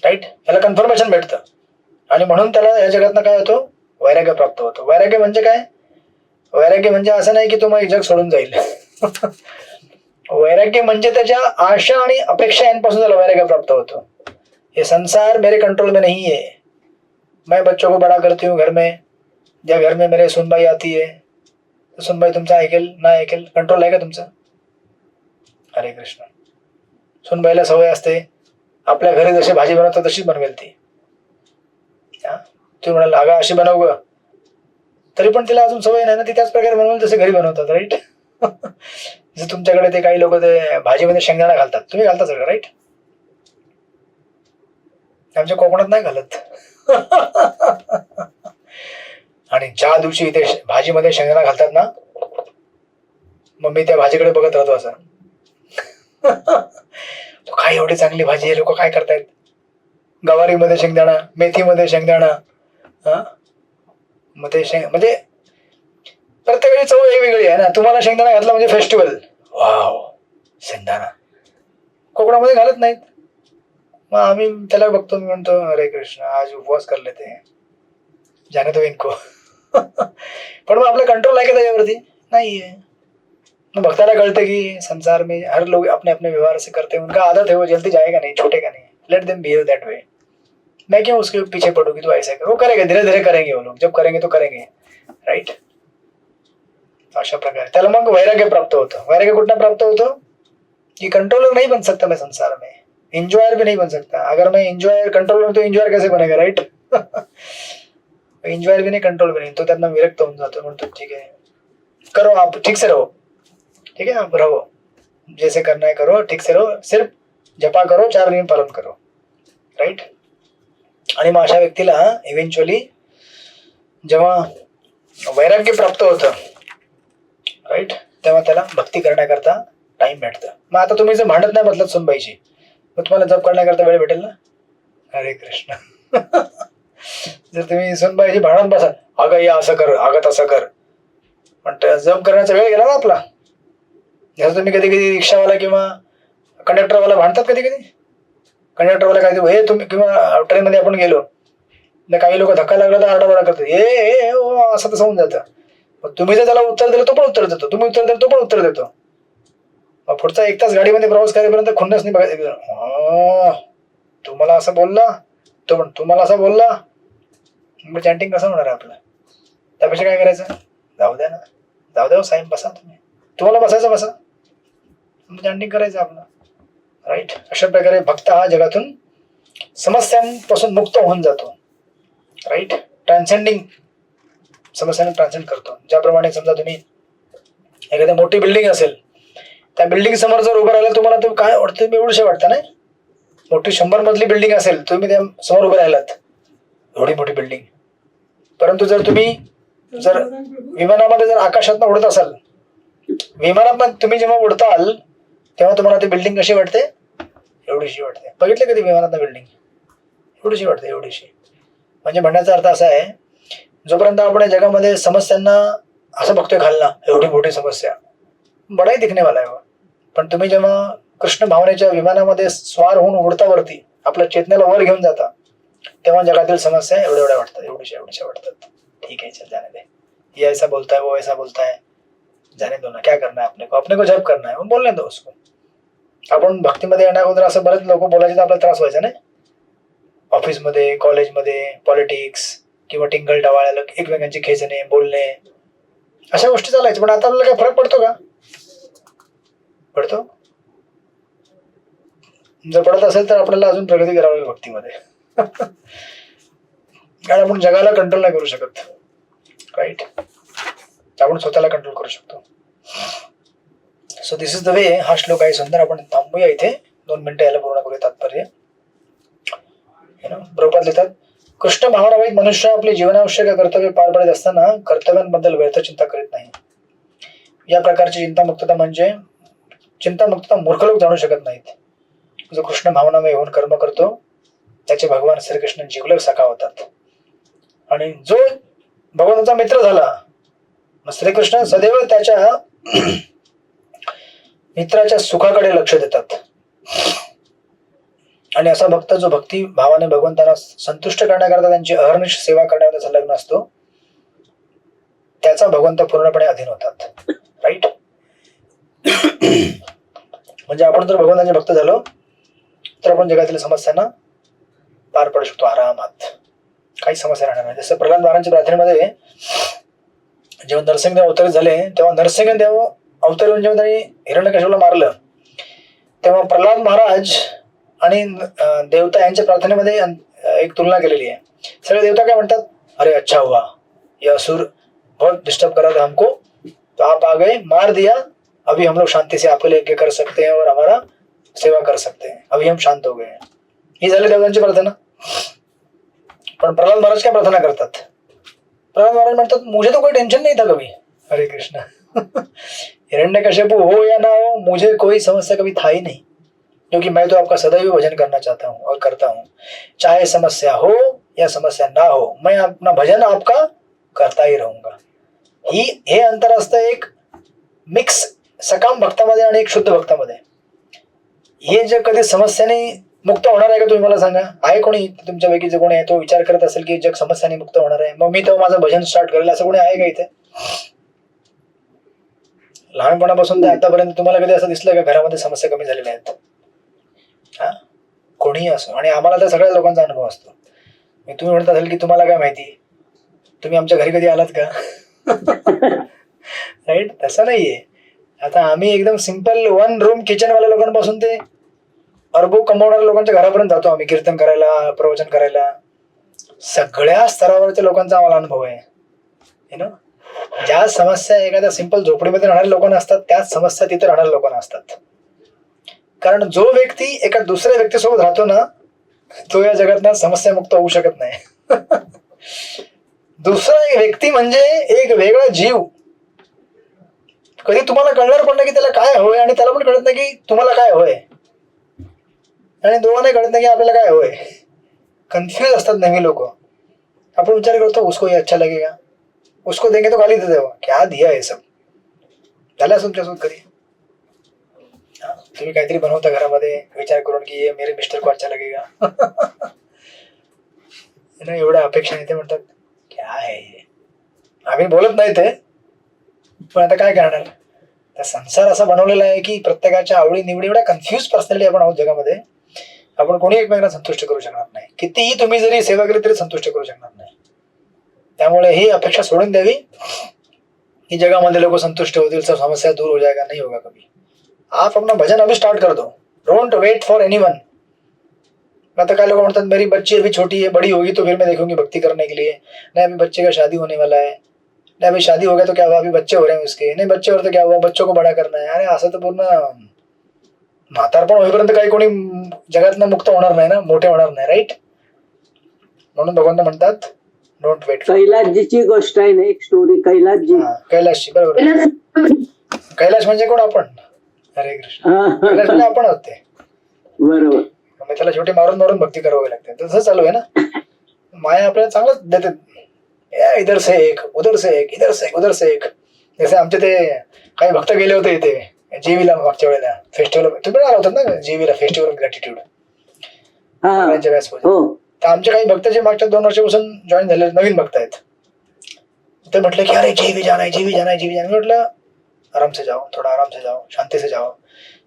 राईट. याला कन्फर्मेशन भेटतं आणि म्हणून त्याला या जगातनं काय होतो, वैराग्य प्राप्त होतो. वैराग्य म्हणजे काय? वैराग्य म्हणजे असं नाही की तो मग जग सोडून जाईल. वैराग्य म्हणजे त्याच्या आशा आणि अपेक्षा यांपासून त्याला वैराग्य प्राप्त होतो. ये संसार मेरे कंट्रोल में नहीं है. मैं बच्चों को बड़ा करती हूँ घर में, या घर में मेरे सुनबाई आती है, तो सुनबाई तुमचं ऐकेल ना ऐकेल, कंट्रोल आहे का तुमचं? हरे कृष्ण. सुनबाईला सवय असते आपल्या घरी जशी भाजी बनवतात तशीच बनवेल ती. तुम्ही म्हणाल अगं अशी बनव ग, तरी पण तिला अजून सवय नाही ना, ती त्याच प्रकारे बनवून जसे घरी बनवतात, राईट. जर तुमच्याकडे ते काही लोक ते भाजीमध्ये शेंगदाणा घालतात, तुम्ही घालता सगळं, राईट. आमच्या कोकणात नाही घालत. आणि ज्या दिवशी इथे भाजीमध्ये शेंगदाणा घालतात ना, मग मी त्या भाजीकडे बघत राहतो असं. काय एवढी चांगली भाजी आहे, लोक काय करतायत. गवारीमध्ये शेंगदाणा, मेथीमध्ये शेंगदाणा, मग ते म्हणजे प्रत्येकाची चव वेगवेगळी आहे ना. तुम्हाला शेंगदाणा घातला म्हणजे फेस्टिवल, वाव शेंगदाणा. कोकणामध्ये घालत नाहीत. मग आम्ही त्याला बघतो, मी म्हणतो हरे कृष्ण आज उपवास कर लेते हैं, जाने तो इनको. पण मग आपला कंट्रोल आहे का त्याच्यावरती? नाहीये. मग भक्ताला कळतं की संसार में हर लोग अपने अपने व्यवहार से करते हैं, उनका आदत है, वो जल्दी जाएगा नहीं, छूटेगा नहीं. Let them behave that way. मैं क्यों उसके पीछे पड़ूंगी, तो ऐसा कर. वो करेगा, धीरे धीरे करेंगे वो लोग, जब करेंगे तो करेंगे, राईट. अशा प्रकारे त्याला मग वैराग्य प्राप्त होतं. वैराग्य कुठनं प्राप्त होतं कि कंट्रोलर नहीं बन सकता मैं संसार में, इंजॉयर भी नहीं बन सकता. अगर मैं इंजॉयर कंट्रोलर तो इंजॉयर कैसे बनेगा, राइट. इंजॉयर भी नहीं, कंट्रोल भी नहीं, तो त्यांना विरक्त होऊन जातो. म्हणतो ठीक है करो, आप ठीक से रहो, ठीक है आप रहो, जैसे करना है करो, ठीक से रहो, सिर्फ जपा करो, 4 नियम पालन करो, राईट. आणि मग अशा व्यक्तीला इव्हेंच्युअली जेव्हा वैराग्य प्राप्त होतं, राईट, तेव्हा त्याला भक्ती करण्याकरता टाइम भेटतं. मग आता तुम्ही जर भांडत नाही बदलत सुनबाईची, मग तुम्हाला जप करण्याकरता वेळ भेटेल ना. हरे कृष्ण. जर तुम्ही सुनबाईची भांडत बसाल, अगं या असं कर, अगं तसं कर, पण जप करण्याचा वेळ गेला ना आपला. जसं तुम्ही कधी कधी रिक्षावाला किंवा कंडक्टरवाला भांडतात, कधी कधी कंडक्टरवाला काय हे तुम्ही, किंवा ट्रेनमध्ये आपण गेलो, काही लोक धक्का लागला तर आरडाओरडा करतात, ए असं तसं होऊन जातं. मग तुम्ही जर त्याला उत्तर दिलं तो पण उत्तर देतो, तुम्ही उत्तर दिलं तो पण उत्तर देतो. मग पुढचा 1 तास गाडीमध्ये प्रवास करेपर्यंत खुन्नस नाही बघायचं, तुम्हाला असं बोलला, तो पण तुम्हाला असं बोलला. मग चॅन्टिंग कसं होणार आहे आपलं? त्यापेक्षा काय करायचं, जाऊ द्या ना, जाऊ द्या साहेब, बसा तुम्ही, तुम्हाला बसायचं बसा, चॅन्टिंग करायचं आपलं, राईट. अशा प्रकारे भक्त हा जगातून समस्यांपासून मुक्त होऊन जातो, राईट. ट्रान्सेंडिंग, समस्यांना ट्रान्सेंड करतो. ज्याप्रमाणे समजा तुम्ही एखादी मोठी बिल्डिंग असेल, त्या बिल्डिंग समोर जर उभं राहिलं, तुम्हाला तुम्ही काय वाटतं, तुम्ही एवढीशी वाटतं ना. मोठी 100 मजली बिल्डिंग असेल, तुम्ही त्या समोर उभे राहिलात, एवढी मोठी बिल्डिंग. परंतु जर तुम्ही जर विमानामध्ये जर आकाशात उडत असाल, विमानात तुम्ही जेव्हा उडताल तेव्हा तुम्हाला ती बिल्डिंग कशी वाटते, एवढीशी वाटते. बघितलं कधी विमानात बिल्डिंग एवढीशी वाटते, एवढीशी. म्हणजे म्हणण्याचा अर्थ असा आहे, जोपर्यंत आपण या जगामध्ये समस्यांना असं बघतोय खालना, एवढी मोठी समस्या, बडाही दिखने वाला आहे. पण तुम्ही जेव्हा कृष्ण भावनेच्या विमानामध्ये स्वार होऊन उडता वरती, आपल्या चेतनेला वर घेऊन जाता, तेव्हा जगातील समस्या एवढ्या वाटतात, एवढ्या वाटतात. ठीक है चल जाने दे, ये ऐसा बोलता है, वो ऐसा बोलता है, जाने दो ना, क्या करना है अपने को जप करना है, वो बोलने दो उसको. आपण भक्तीमध्ये येण्या अगोदर असं बरेच लोक बोलायचे तर आपल्याला त्रास व्हायचा नाही. ऑफिसमध्ये, कॉलेजमध्ये, पॉलिटिक्स किंवा टिंगल टवाळ्याला एकमेकांची खेचणे, बोलणे, अशा गोष्टी चालायच्या. पण आता आपल्याला काय फरक पडतो का? पडतो. जर पडत असेल तर आपल्याला अजून प्रगती करावी भक्तीमध्ये. कारण आपण जगाला कंट्रोल नाही करू शकत, राईट. आपण स्वतःला कंट्रोल करू शकतो. So this is the way. हा श्लोक आहे सुंदर. आपण थांबूया इथे, 2 मिनिटं याला पूर्ण करूया तात्पर्य. प्रभुपाद लिहितात, कृष्ण भावनावाईक मनुष्य आपले जीवनावश्यक कर्तव्य पार पाडत असताना कर्तव्यांबद्दल व्यर्थ चिंता करीत नाही. या प्रकारची चिंतामुक्तता म्हणजे चिंतामुक्तता मूर्ख लोक जाणू शकत नाहीत. जो कृष्ण भावनामय होऊन कर्म करतो त्याचे भगवान श्रीकृष्ण जिवलग सखा होतात. आणि जो भगवंताचा मित्र झाला, मग श्रीकृष्ण सदैव त्याच्या मित्राच्या सुखाकडे लक्ष देतात. आणि असा भक्त जो भक्ती भावाने भगवंतांना संतुष्ट करण्याकरता त्यांची अहर्निश सेवा करण्यामध्ये संलग्न असतो, त्याचा भगवंत पूर्णपणे अधीन होतात, राईट. म्हणजे आपण जर भगवंताचे भक्त झालो तर आपण जगातील समस्यांना पार पडू शकतो आरामात, काही समस्या राहणार नाही. जसं प्रल्हाद महाराजांच्या प्रार्थनेमध्ये जेव्हा नरसिंहदेव अवतरित झाले, तेव्हा नरसिंहदेव अवतरून जेव्हा त्यांनी हिरण्यकश्यपूला मारलं, तेव्हा प्रल्हाद महाराज आणि देवता यांच्या प्रार्थनेमध्ये एक तुलना केलेली आहे. सगळे देवता काय म्हणतात, अरे अच्छा हुआ, ये असुर बहुत डिस्टर्ब कर रहा था हमको, तो आप आ गए, मार दिया, अभी हम लोग शांति से आपके लिए यज्ञ कर सकते हैं और हमारा सेवा कर सकते हैं, अभी हम शांत हो गए. ही झाली देवतांची प्रार्थना. पण प्रल्हाद महाराज काय प्रार्थना करतात, प्रल्हाद महाराज म्हणतात, मुझे तो कोई टेंशन नहीं था कभी, हरे कृष्ण. हिरण्यकश्यपु हो या ना हो, मुझे कोई समस्या कभी था ही नहीं, क्योंकि मैं तो आपका सदैव भजन करना चाहता हूँ और करता हूँ. चाहे समस्या हो या समस्या ना हो, मैं अपना भजन आपका करता ही रहूंगा. हे अंतर असतं एक मिक्स सकाम भक्तामध्ये आणि एक शुद्ध भक्तामध्ये. हे जे कधी समस्याने मुक्त होणार आहे का, तुम्ही मला सांगा. आहे कोणी तुमच्यापैकी जे कोणी आहे तो विचार करत असेल की जग समस्याने मुक्त होणार आहे, मग मी तेव्हा माझं भजन स्टार्ट करेल, असं कोणी आहे का इथे? लहानपणापासून ते आतापर्यंत तुम्हाला कधी असं दिसलं का घरामध्ये समस्या कमी झालेल्या आहेत? हा, कोणीही असो. आणि आम्हाला तर सगळ्या लोकांचा अनुभव असतो. तुम्ही म्हणत असाल की तुम्हाला काय माहिती, तुम्ही आमच्या घरी कधी आलात का? राईट, तसं नाहीये. आता आम्ही एकदम सिंपल 1 रूम किचन वाल्या लोकांपासून ते अरबो कमवणाऱ्या लोकांच्या घरापर्यंत जातो आम्ही, कीर्तन करायला, प्रवचन करायला. सगळ्या स्तरावरच्या लोकांचा आम्हाला अनुभव आहे. ज्या समस्या एखाद्या सिंपल झोपडीमध्ये राहणाऱ्या लोकांना असतात, त्याच समस्या तिथे राहणाऱ्या लोकांना असतात. कारण जो व्यक्ती एका दुसऱ्या व्यक्तीसोबत राहतो ना, तो या जगात समस्या मुक्त होऊ शकत नाही. दुसरा एक व्यक्ती म्हणजे एक वेगळा जीव. कधी तुम्हाला कळणार पण नाही की त्याला काय होय, आणि त्याला पण कळत नाही की तुम्हाला काय होय, आणि दोघांनाही कळत नाही की आपल्याला काय होय. कन्फ्युज असतात नेहमी लोक. आपण विचार करतो उसको ये अच्छा लगेगा, उसको देंगे तो गाली दे देगा, क्या दिया हे सब. झालं तुमच्यासोबत कधी? तुम्ही काहीतरी बनवता घरामध्ये विचार करून की ये मेरे मिस्टर को अच्छा लगेगा. एवढ्या अपेक्षा नाही, ते म्हणतात क्या है हे. आम्ही बोलत नाही ते, पण आता काय करणार. तर संसार असा बनवलेला आहे की प्रत्येकाच्या आवडी निवडी, एवढ्या कन्फ्युज पर्सनॅलिटी आपण आहोत जगामध्ये. आपण कोणी एकमेकांना संतुष्ट करू शकणार नाही. कितीही तुम्ही जरी सेवा केली तरी संतुष्ट करू शकणार नाही. त्यामुळे ही अपेक्षा सोडून द्यावी की जगामध्ये लोक संतुष्ट होतील, सब समस्या दूर हो जाएगा. नहीं होगा कभी. आप अपना भजन अभी स्टार्ट कर दो, डोंट वेट फॉर एनीवन. आता काय लोग म्हणतात मेरी बच्ची अभी छोटी है, बड़ी होगी तो फिर मैं देखूंगी भक्ति करने के लिए. नहीं, अभी बच्चे का शादी होने वाला है. नहीं, अभी शादी हो गया तो क्या हुआ, अभी बच्चे हो रहे हैं उसके. नहीं, बच्चे हो रहे तो क्या हुआ, बच्चों को बड़ा करना है. अरे असं तर पूर्ण म्हातारपण होईपर्यंत काही कोणी जगातनं मुक्त होणार नाही ना, मोठे होणार नाही, राईट. म्हणून भगवंत म्हणतात डोंट वेट. कैलासजीची गोष्ट आहे ना एक स्टोरी. कैलासजी, कैलासची, बरोबर. कैलास म्हणजे कोण? आपण. हरे कृष्ण. कैलास म्हणजे आपण आहोत ते, बरोबर. मग त्याला शेवटी मारून मारून भक्ती करावी लागते. तसं चालू आहे ना. माया आपल्याला चांगलंच देते, इधर से एक, उधर से एक, इधर से एक, उधर से एक. जसे आमचे ते काही भक्त गेले होते इथे जीवीला मागच्या वेळेला फेस्टिवल. तुम्ही आला होतात ना जीवीला, फेस्टिवल ऑफ ग्रॅटिट्यूड. तर आमचे काही भक्त जे मागच्या 2 वर्षापासून जॉईन झाले, नवीन भक्त आहेत, ते म्हटलं की अरे जीवी जाना है, जीवी जाना है, जीवी जाना. म्हटलं आराम से जाओ, थोड़ा आराम से जाओ, शांति से जाओ,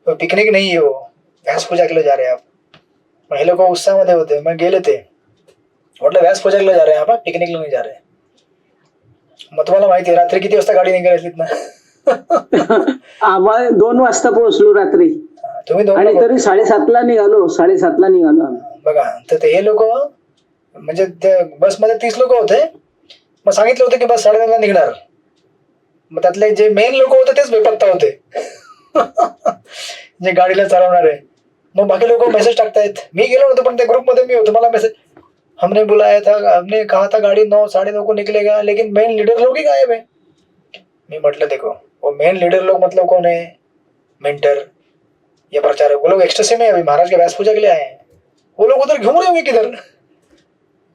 पिकनिक नहीं है वो, व्यास पूजा के लिए जा रहे हैं आप. मग हे लोक उत्साहामध्ये होते. मग गेले ते, म्हटलं व्यास पूजा के लिए जा रहे हैं आप, पिकनिकला नाही जा रहे. मग तुम्हाला माहिती आहे रात्री किती वाजता गाडी निघाली ना? आम्हाला 2 वाजता पोहोचलो रात्री. तुम्ही आणि तरी 7:30ला निघालो. 7:30ला निघालो. बघा, तर हे लोक म्हणजे बसमध्ये 30 लोक होते. मग सांगितलं होतं की बस 9:30 ला निघणार. मग त्यातले जे मेन लोक होते तेच बेपत्ता होते. जे गाडीला चालवणारे. मग बाकी लोक मेसेज टाकतायत. मी गेलो होतो पण त्या ग्रुपमध्ये मी होतो. मला मेसेज हमने बुलाया था, हमने कहा था गाड़ी 9 9:30 को निकलेगा, लेकिन मेन लीडर लोग ही गायब है. मी म्हटलं देखो वो मेन लीडर लोग मतलब कौन है? मेंटर या प्रचारक. वो लोग एक्सट्रा में अभी महाराज के व्यास पूजा के लिए आए हैं. वो लोग उधर घूम रहे होंगे किधर.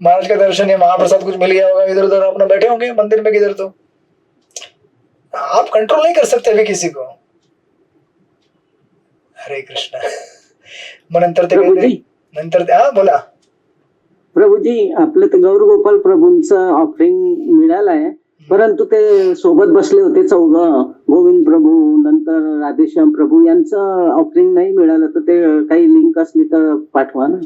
महाराज का दर्शन है, महाप्रसाद कुछ मिल गया होगा, इधर उधर अपना बैठे होंगे मंदिर में किधर. तो आप कंट्रोल नहीं कर सकते अभी किसी को. हरे कृष्ण. मग नंतर ते हा बोला. प्रभूजी आपलं तर गौर गोपाल प्रभूंचं ऑफरिंग मिळालंय, परंतु ते सोबत बसले होते 4 गोविंद प्रभू नंतर राधेश्याम प्रभू यांचं ऑफरिंग नाही मिळालं, तर ते काही लिंक असली तर पाठवा ना.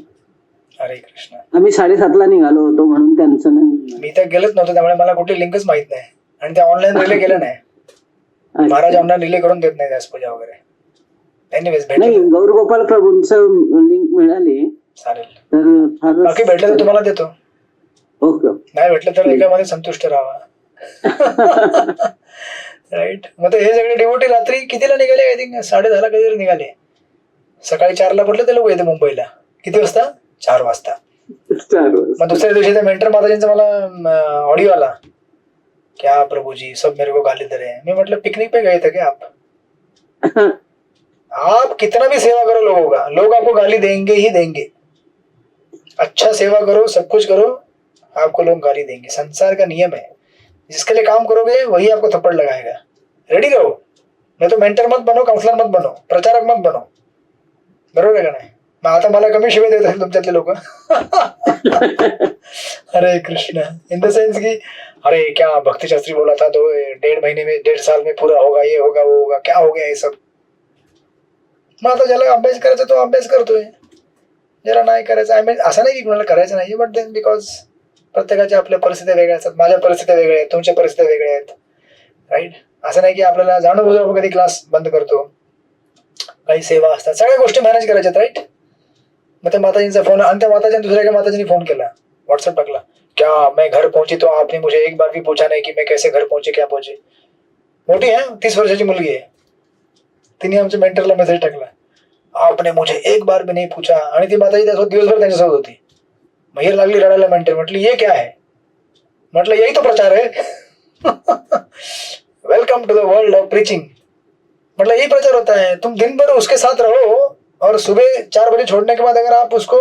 हरे कृष्ण. आम्ही 7:30 ला निघालो होतो म्हणून त्यांचं नाही. मी तर गेलच नव्हतं त्यामुळे मला कुठली लिंकच माहित नाही. आणि ते ऑनलाईन रिले केलं नाही. महाराज ऑनलाईन रिले करून देत नाही व्यास पूजा वगैरे. एनिवेज नाही, भेटलं गौर गोपाल प्रभूंचं लिंक मिळाली चालेल. तर बाकी भेटलं तर तुम्हाला देतो. ओके. नाही भेटलं तर एकामध्ये संतुष्ट राहावा. राईट. मग हे सगळे डिवोटी रात्री कितीला निघाले? आय थिंक 10:30 कधीतरी निघाले. सकाळी 4ला पडले ते लोक येते मुंबईला. किती वाजता? 4 वाजता. मग दुसऱ्या दिवशी त्या मेंटर माताजींचा मला ऑडिओ आला, क्या प्रभु जी सब मेरे को गाली दे रहे हैं. मी म्हटलं पिकनिक पे गए थे क्या आप कितना भी सेवा करो लोगों का, लोग आपको गाली देंगे ही देंगे. अच्छा सेवा करो, सब कुछ करो, आपको लोग गाली देंगे. संसार का नियम है. जिसके लिए काम करोगे वही आपको थप्पड़ लगाएगा. रेडी रहो. नहीं तो मेंटर मत बनो, काउंसलर मत बनो, प्रचारक मत बनो. बरोबर आहे का नाही? मग आता मला कमी शिवे देत असेल तुमच्यातले लोक. हरे कृष्ण. इन द सेंस की अरे क्या भक्ति शास्त्री बोला था तो 1.5 महीने में 1.5 साल में पूरा होगा, ये होगा वो होगा, क्या हो गया ये सब. मग आता ज्याला अभ्यास करायचा तो अभ्यास करतोय, ज्याला नाही करायचा आय मीन असं नाही की कुणाला करायचं नाही, बट देन बिकॉज प्रत्येकाच्या आपल्या परिस्थिती वेगळ्या असतात. माझ्या परिस्थिती वेगळ्या आहेत, तुमच्या परिस्थिती वेगळ्या आहेत. राईट. असं नाही की आपल्याला जाणून बुजून आपण कधी क्लास बंद करतो. काही सेवा असतात, सगळ्या गोष्टी मॅनेज करायच्यात. राईट. मग त्या माताजींचा फोन आणि त्या माताजीने दुसऱ्या एका माताजीने फोन केला, व्हॉट्सअप टाकला, क्या मैं घर पहुंची तो आपने मुझे एक बार भी पूछा नहीं कि मैं कैसे घर पहुंचे, क्या पहुंचे. मोठी आहे, 30 वर्षाची मुलगी आहे. तिने आमच्या मेंटरला मेसेज टाकला, आपने मुझे एक बार भी नहीं पूछा. आणि ती माताजी त्यासोबत दिवसभर त्यांच्यासोबत होती. मग हे लागली रडायला. मेंटर म्हटली ये क्या है. म्हटलं यही तो प्रचार है. Welcome to the world of preaching. मतलब यही प्रचार होता है. तुम दिन भर उसके साथ रहो और सुबह 4 बजे छोड़ने के बाद अगर आप उसको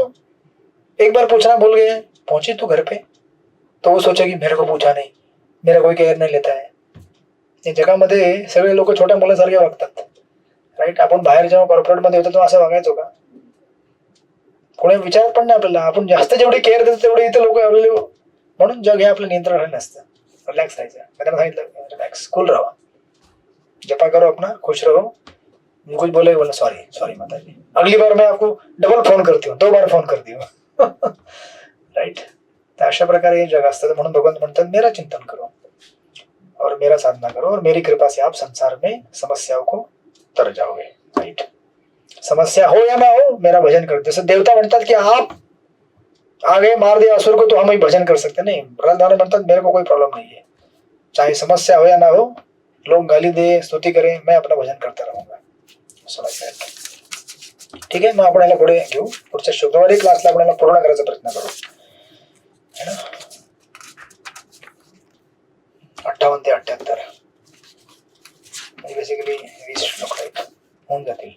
एक बार पूछना भूल गए, पहुंचे तू घर पे, तो वो सोचेगी मेरे को पूछा नहीं, मेरा कोई केअर नाही लेता है. या जगामध्ये सगळे लोक छोट्या मुलासारखे वागतात. राईट. आपण बाहेर जेव्हा कॉर्पोरेट मध्ये होतो तेव्हा असं वागायचो का? कोणी विचारत पण नाही आपल्याला. आपण जास्त जेवढी केअर देतो तेवढे इथे लोक आपल्याला. म्हणून जग हे आपलं नियंत्रण राहिलं नसतं. रिलॅक्स राहायचं. मी त्यांना सांगितलं रिलॅक्स, कूल राहा, जपा करो अपना, खुश रहो. कुछ बोले बोला सॉरी माता जी, अगली बार मैं आपको डबल फोन करती हूँ, 2 बार फोन करती हूँ. राईट. तर अशा प्रकारे हे जग असतं. म्हणून भगवान म्हणतात मेरा चिंतन करो और मेरा साधना करो और मेरी कृपा से आप संसार में समस्याओं को तर जाओगे. राइट. समस्या हो या ना हो मेरा भजन करो. जैसे देवता म्हणतात की आप आगे मार दिया असुर को तो हम ही भजन कर सकते. नहीं, प्रहलाद म्हणतात मेरे को कोई प्रॉब्लम नहीं है, चाहे समस्या हो या ना हो, लोग गाली दे स्तुती करें, मैं अपना भजन करता रहूंगा. ठीक आहे. मग आपण याला पुढे घेऊ. पुढच्या शुक्रवारी क्लासला आपण याला पूर्ण करायचा प्रयत्न करू. 58 ते 78 म्हणजे बेसिकली 20 श्लोक आहेत, होऊन जातील.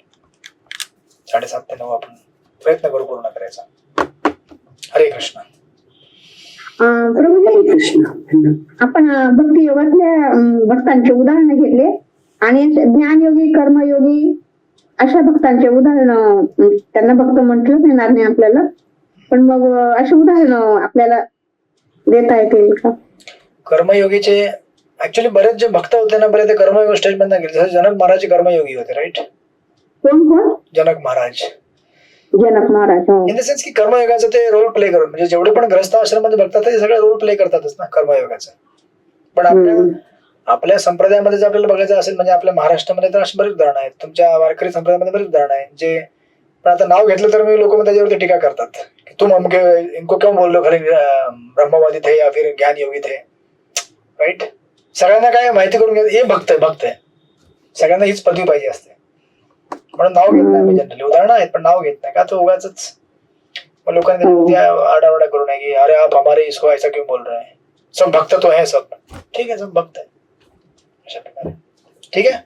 7:30 ते 9 आपण प्रयत्न करू पूर्ण करायचा. हरे कृष्ण. प्रभूजी, आपण भक्ती योगातल्या भक्तांचे उदाहरण घेतले आणि ज्ञानयोगी, कर्मयोगी अशा भक्तांचे उदाहरण, त्यांना भक्त म्हटलं येणार नाही आपल्याला, पण मग अशी उदाहरण आपल्याला देता येतील का? कर्मयोगीचे ऍक्च्युली बरेच जे भक्त होते ना, बरे ते कर्मयोग स्टेज बंद केले. जसे जनक महाराज कर्मयोगी होते. राईट. कोण? जनक महाराज. हो. इन द सेन्स की कर्मयोगाचं ते रोल प्ले करून, म्हणजे जेवढे पण ग्रस्त आश्रमामध्ये बघतात ते सगळे रोल प्ले करतातच ना कर्मयोगाचं. पण आपल्या संप्रदायामध्ये जर आपल्याला बघायचं असेल, म्हणजे आपल्या महाराष्ट्रामध्ये तर अशी बरीच उदाहरणं आहेत. तुमच्या वारकरी संप्रदायामध्ये बरीच उदाहरणं आहेत जे, पण आता नाव घेतलं तर मी लोक त्याच्यावरती टीका करतात की तुम हमके इनको क्यों बोल रहे हो, खाली ब्रह्मवादी थे या फिर ज्ञान योगी थे, राईट. सगळ्यांना काय माहिती करून घ्या, हे भक्त आहे. सगळ्यांना हीच पदवी पाहिजे असते, म्हणून नाव घेत नाही जनरली. उदाहरणं आहेत पण नाव घेत नाही का, तो उगाच मग लोकांनी आडावाडा करू नये की अरे आप हमारे इसको ऐसा क्यों बोल रहे हैं, सब भक्त तो है सब. ठीक आहे, सब भक्त आहे अशा प्रकारे. ठीक आहे,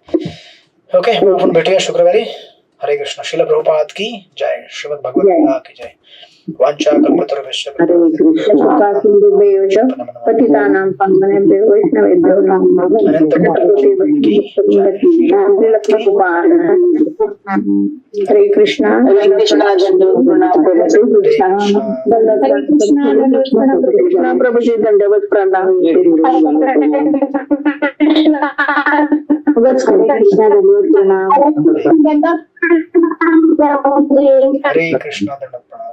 ओके. आपण भेटूया शुक्रवारी. हरे कृष्ण. श्रील प्रभुपाद की जय. श्रीमद भगवद्गीता की जय. वांछा कल्पतरुभ्यश्च हरे कृष्ण. कासिंदुभ्यो च पतितानां पावनेभ्यो वैष्णवेभ्यो नमो हरे कृष्ण. हरे कृष्ण. कृष्ण प्रभूजी दंडवत प्रणाम. हरे कृष्ण. दंडवत प्रणाम.